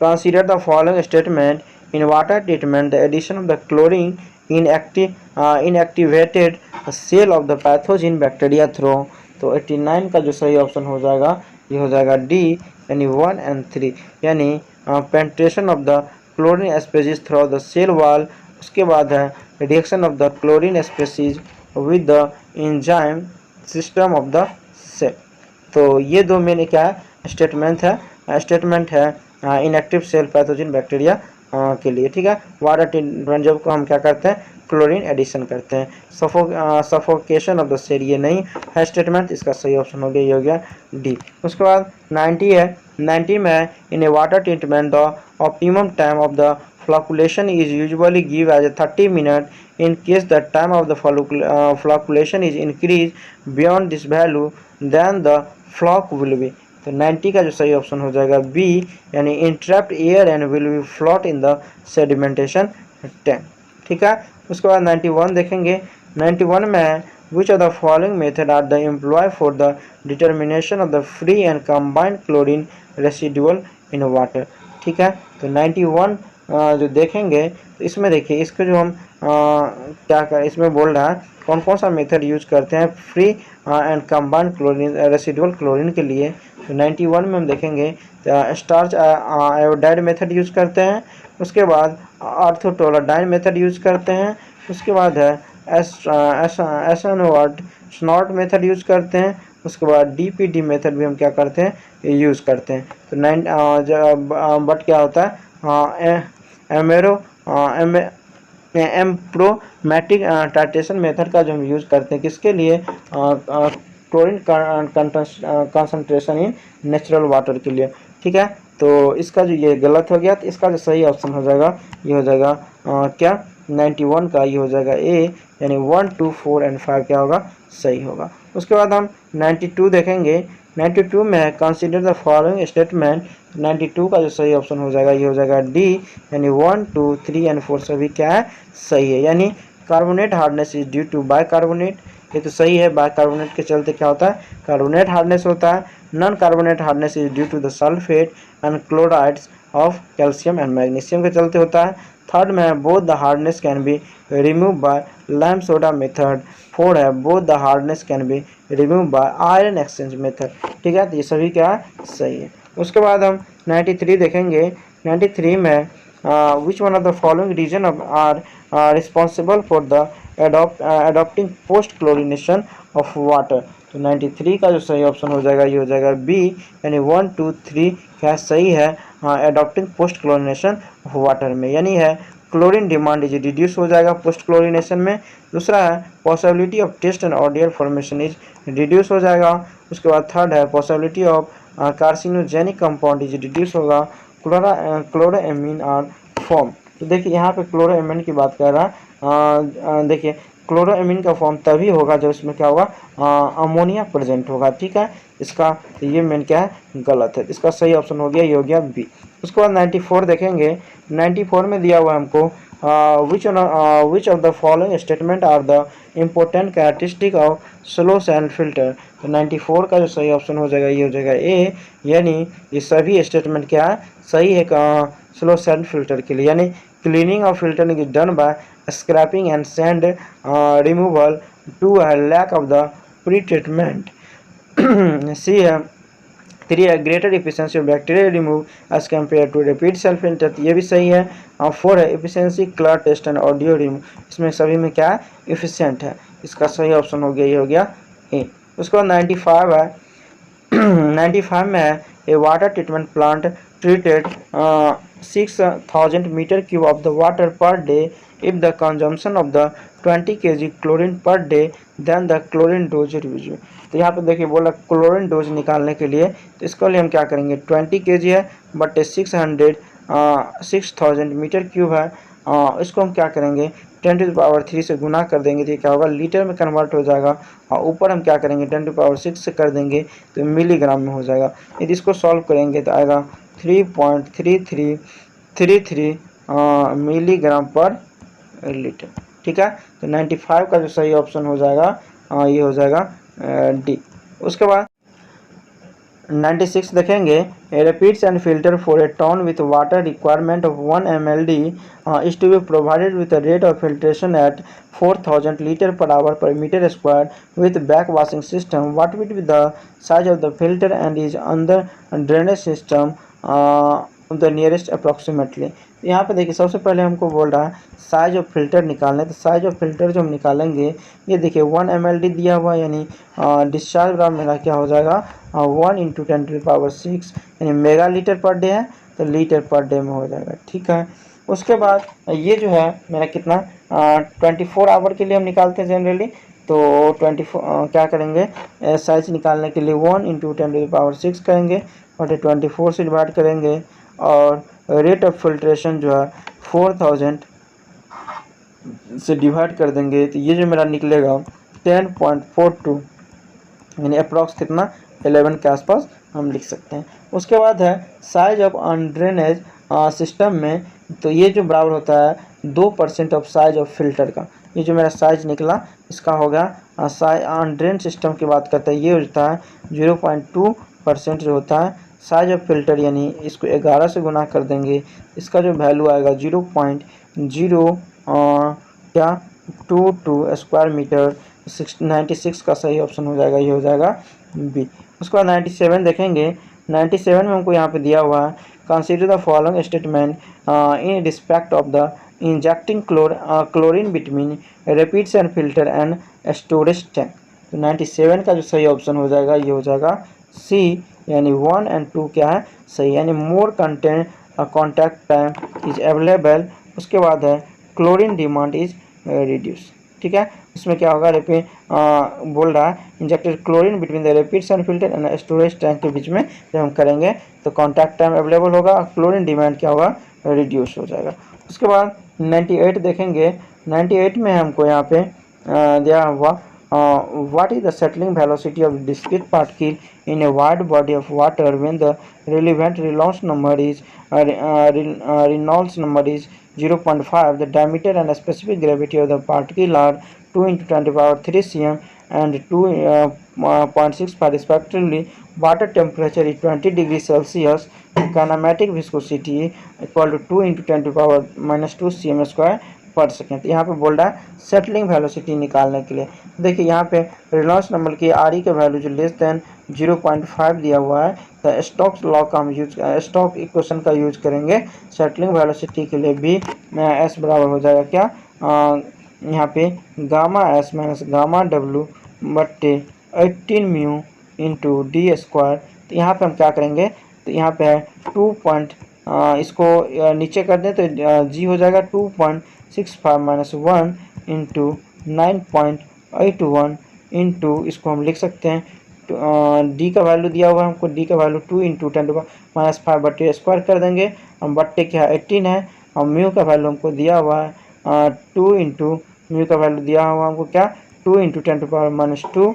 Speaker 1: consider the following statement, in water treatment the addition of the chlorine inactivated cell of the pathogen bacteria through. तो 89 का जो सही ऑप्शन हो जाएगा ये हो जाएगा डी, यानी 1 एंड 3, यानी penetration of the chlorine species through the cell wall. उसके बाद है reaction of the chlorine species with the enzyme system of the cell. तो ये दो मैंने क्या है स्टेटमेंट है इनएक्टिव सेल पैथोजिन बैक्टीरिया के लिए, ठीक है। वाटर ट्रीटमेंट जब को हम क्या करते हैं क्लोरीन एडिशन करते हैं, सफोकेशन ऑफ द सेल ये नहीं है स्टेटमेंट, इसका सही ऑप्शन हो गया, ये हो गया डी। उसके बाद 90 है, 90 में in a water treatment the optimum time of the flocculation is usually give as a 30 minute in case the time of the flocculation is increased beyond this value then the flock will be। तो 90 का जो सही option हो जाएगा B, यानी interrupt air and will be float in the sedimentation tank, ठीक है। उसके बाद 91 देखेंगे, 91 में which of the following method are the employ for the determination of the free and combined chlorine residual in water, ठीक है। तो 91 जो देखेंगे तो इसमें देखिए इसको जो हम क्या कर इसमें बोल रहा है कौन कौन सा मेथड यूज करते हैं free and combined chlorine residual chlorine के लिए। तो 91 में हम देखेंगे स्टार्च आयोडाइड मेथड यूज करते हैं, उसके बाद ऑर्थोटोलाडाइन मेथड यूज करते हैं, उसके बाद है एसनोवर्ट स्नॉट मेथड यूज करते हैं, उसके बाद डीपीडी मेथड भी हम क्या करते हैं यूज़ करते हैं। तो बट क्या होता है एम्प्रोमैटिक टाइट्रेशन मेथड का जो हम यूज़ करते हैं किसके लिए chlorine concentration in natural water के लिए, ठीक है। तो इसका जो ये गलत हो गया, तो इसका जो सही ऑप्शन हो जाएगा ये हो जाएगा क्या 91 का ये हो जाएगा ए, यानी 1, 2, 4 एंड 5 क्या होगा सही होगा। उसके बाद हम 92 देखेंगे, 92 में कंसीडर द फॉलोइंग स्टेटमेंट, 92 का जो सही ऑप्शन हो जाएगा ये हो जाएगा डी, यानी 1, 2, 3 एंड 4 सभी क्या है सही है, यानी carbonate hardness is due to bicarbonate, ये तो सही है, बाइकार्बोनेट के चलते क्या होता है कार्बोनेट हार्डनेस होता है। Non carbonate hardness is due to the sulphate and chlorides of calcium and magnesium के चलते होता है। थर्ड में है both the hardness can be remove by lime soda method. Fourth है both the hardness can be remove by iron exchange method, ठीक है। तो ये सभी क्या है सही है। उसके बाद हम 93 देखेंगे, 93 में which one of the following region are responsible for the adopting post chlorination of water। तो 93 का जो सही ऑप्शन हो जाएगा ये हो जाएगा बी, यानी 1, 2, 3 क्या सही है adopting post chlorination of water में, यानी है क्लोरीन डिमांड इज रिड्यूस हो जाएगा पोस्ट क्लोरिनेशन में। दूसरा है possibility of taste and odour formation is reduce हो जाएगा। उसके बाद थर्ड है possibility of carcinogenic compound is reduce होगा। Chloramine are form. तो देखिए यहाँ पे क्लोरोएमीन की बात कर रहा है, देखिए क्लोरोएमीन का फॉर्म तभी होगा जब इसमें क्या होगा अमोनिया प्रेजेंट होगा, ठीक है। इसका तो ये मेन क्या है गलत है, इसका सही ऑप्शन हो गया ये हो गया बी। उसके बाद 94 देखेंगे, 94 में दिया हुआ हमको which of the following statement are the important characteristic of slow sand filter. तो 94 का जो सही ऑप्शन हो जाएगा ये हो जाएगा ए, यानी ये सभी स्टेटमेंट क्या है सही है स्लो सैंड फिल्टर के लिए, यानी cleaning of filtering is done by scraping and sand removal two है lack of the pre treatment, C है 3 है greater efficiency of bacteria remove as compare to rapid self inter, ये भी सही है। और 4 है efficiency colour taste and odour remove, इसमें सभी में क्या है इफिशियंट है, इसका सही ऑप्शन हो गया, ये हो गया ए। उसके बाद 95 है 95 में है a water treatment plant treated 6,000 meter cube of the water per day if the consumption of the 20 kg chlorine per day then the chlorine dose review। तो यहाँ पे देखिए बोला क्लोरीन डोज निकालने के लिए, तो इसके लिए हम क्या करेंगे 20 kg है बट 6,000 मीटर क्यूब है, इसको हम क्या करेंगे 10⁻³ से गुना कर देंगे तो क्या होगा लीटर में कन्वर्ट हो जाएगा, और ऊपर हम क्या करेंगे 10⁻6 से कर देंगे तो मिलीग्राम में हो जाएगा। यदि इसको सॉल्व करेंगे तो आएगा 3.3333 मिलीग्राम पर लीटर। ठीक है, तो 95 का जो सही ऑप्शन हो जाएगा ये हो जाएगा डी। उसके बाद 96 देखेंगे rapid sand filter for a town with water requirement of 1 mld is to be provided with a rate of filtration at 4000 liter per hour per meter square with back washing system. What will be the size of the filter and is under drainage system the nearest approximately। यहाँ पे देखिए सबसे पहले हमको बोल रहा है size of filter निकालना है, तो साइज ऑफ फिल्टर जो हम निकालेंगे ये देखिए 1 mld दिया हुआ यानी डिस्चार्ज ग्राम मेरा क्या हो जाएगा 1 × 10⁶ यानी मेगा लीटर पर डे है तो लीटर पर डे में हो जाएगा। ठीक है, उसके बाद ये जो है मेरा कितना 24 आवर के लिए हम निकालते हैं जनरली, तो 24 क्या करेंगे साइज निकालने के लिए 1 × 10⁶ करेंगे और 24 से डिवाइड करेंगे और रेट ऑफ फिल्ट्रेशन जो है 4000 से डिवाइड कर देंगे तो ये जो मेरा निकलेगा 10.42 यानी अप्रॉक्स कितना 11 के आसपास हम लिख सकते हैं। उसके बाद है साइज ऑफ अनड्रेनेज सिस्टम में, तो ये जो बराबर होता है 2% ऑफ साइज ऑफ फिल्टर का, ये जो मेरा साइज निकला इसका होगा साइज अनड्रेन सिस्टम की बात करते हैं ये होता है 0.2% जो होता है साइज ऑफ फिल्टर, यानी इसको 11 से गुना कर देंगे इसका जो वैल्यू आएगा 0.022 स्क्वायर मीटर। 96 का सही ऑप्शन हो जाएगा, ये हो जाएगा बी। उसके बाद 97 देखेंगे, 97 में हमको यहाँ पे दिया हुआ है consider the following statement in respect of the injecting chlorine between rapids sand filter and storage tank. तो 97 का जो सही ऑप्शन हो जाएगा ये हो जाएगा सी, यानी 1 और 2 क्या है सही, यानी more content contact time is available. उसके बाद है क्लोरीन डिमांड इज रिड्यूस। ठीक है, इसमें क्या होगा बोल रहा है injected chlorine between the rapid sand filter and storage tank के बीच में जब हम करेंगे तो कॉन्टैक्ट टाइम अवेलेबल होगा, क्लोरीन डिमांड क्या होगा रिड्यूस हो जाएगा। उसके बाद 98 देखेंगे, 98 में हमको यहाँ पे दिया हुआ what is the settling velocity of discrete particle in a wide body of water when the relevant Reynolds number is Reynolds number is 0.5, the diameter and specific gravity of the particle are 2 × 10⁻³ cm and 2.65 respectively. Water temperature is 20 degrees Celsius. Kinematic viscosity equal to 2 × 10⁻² cm square पर second. यहाँ पे बोल रहा है settling velocity निकालने के लिए, देखिए यहाँ पे रेनॉल्ड्स नंबर की आर का वैल्यू जो लेस देन 0.5 दिया हुआ है, तो स्टोक्स लॉ का हम स्टोक्स इक्वेशन का यूज करेंगे सेटलिंग वेलोसिटी के लिए भी एस बराबर हो जाएगा क्या यहाँ पे gamma S minus gamma W बट्टे 18 म्यू इंटू डी स्क्वायर। तो यहाँ पे हम क्या करेंगे, तो यहाँ पे है 2 इसको नीचे कर दें तो जी हो जाएगा 2.65 माइनस 1 इंटू 9.81 इंटू इसको हम लिख सकते हैं डी का वैल्यू दिया हुआ है हमको, डी का वैल्यू 2 × 10⁻⁵ बट्टे स्क्वायर कर देंगे, हम बट्टे क्या 18 है और म्यू का वैल्यू हमको दिया हुआ है 2 इंटू म्यू का वैल्यू दिया हुआ हमको क्या 2 × 10⁻²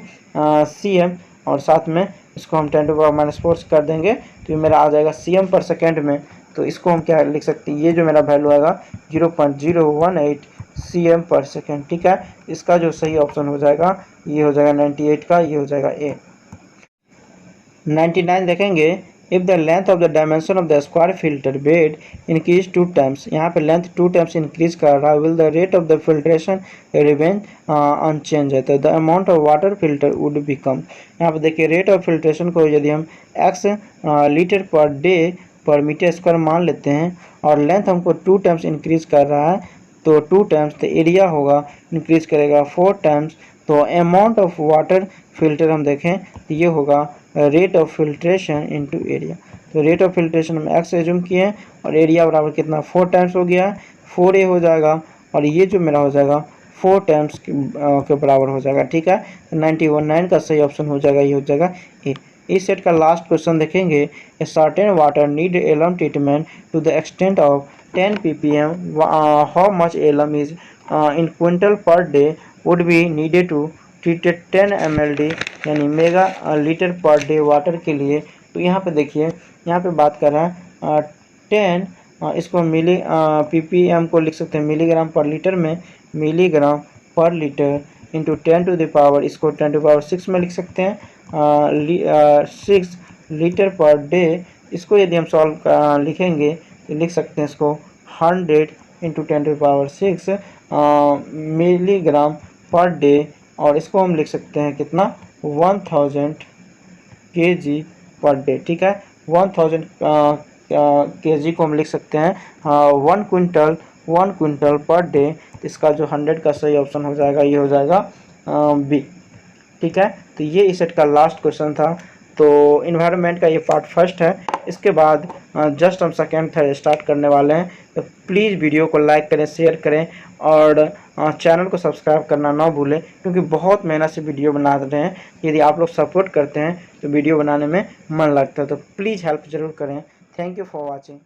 Speaker 1: cm और साथ में इसको हम 10⁻⁴ कर देंगे तो ये मेरा आ जाएगा cm पर सेकेंड में। तो इसको हम क्या लिख सकते हैं, ये जो मेरा वैल्यू आएगा 0.018 cm पर सेकेंड। ठीक है, इसका जो सही ऑप्शन हो जाएगा ये हो जाएगा 98 का, ये हो जाएगा ए। 99 देखेंगे, if the length of the dimension of the square filter bed increase 2 times, यहाँ पे लेंथ 2 टाइम्स इंक्रीज कर रहा है, will the rate of the filtration remain unchanged है, तो the amount of water filter would become, यहाँ पे देखिए रेट ऑफ फिल्ट्रेशन को यदि हम x लीटर पर डे पर मीटर स्क्वायर मान लेते हैं और लेंथ हमको 2 टाइम्स इंक्रीज कर रहा है, तो 2 टाइम्स तो एरिया होगा इंक्रीज करेगा 4 टाइम्स, तो अमाउंट ऑफ वाटर फिल्टर हम देखें तो ये होगा rate of filtration into area, तो रेट ऑफ फिल्ट्रेशन हम x एज्यूम किए हैं और एरिया बराबर कितना 4 टाइम्स हो गया है, 4a हो जाएगा और ये जो मेरा हो जाएगा 4 टाइम्स के बराबर हो जाएगा। ठीक है, तो 91 का सही ऑप्शन हो जाएगा, ये हो जाएगा ए। इस सेट का लास्ट क्वेश्चन देखेंगे, a certain water need alum treatment to the extent of 10 ppm, how much alum is in quintal per day would be needed to treated 10 mld यानी mega litre per day water के लिए। तो यहाँ पे देखिए, यहाँ पे बात कर रहा है 10, इसको मिली ppm को लिख सकते हैं मिलीग्राम पर लीटर में, milligram per litre into 10 to the power, इसको 10 टू पावर 6 में लिख सकते हैं, 6 लीटर पर डे। इसको यदि हम सॉल्व लिखेंगे तो लिख सकते हैं इसको 100 into 10 to power 6 milligram per day, और इसको हम लिख सकते हैं कितना 1000 kg पर डे। ठीक है, 1000 kg को हम लिख सकते हैं 1 क्विंटल पर डे। इसका जो 100 का सही ऑप्शन हो जाएगा, ये हो जाएगा बी। ठीक है, तो ये इस सेट का लास्ट क्वेश्चन था। तो इन्वायरमेंट का ये पार्ट फर्स्ट है, इसके बाद जस्ट हम सेकेंड थर्ड स्टार्ट करने वाले हैं। तो प्लीज़ वीडियो को लाइक करें, शेयर करें और चैनल को सब्सक्राइब करना ना भूलें, क्योंकि बहुत मेहनत से वीडियो बना रहे हैं। यदि आप लोग सपोर्ट करते हैं तो वीडियो बनाने में मन लगता है, तो प्लीज़ हेल्प ज़रूर करें। Thank you for watching.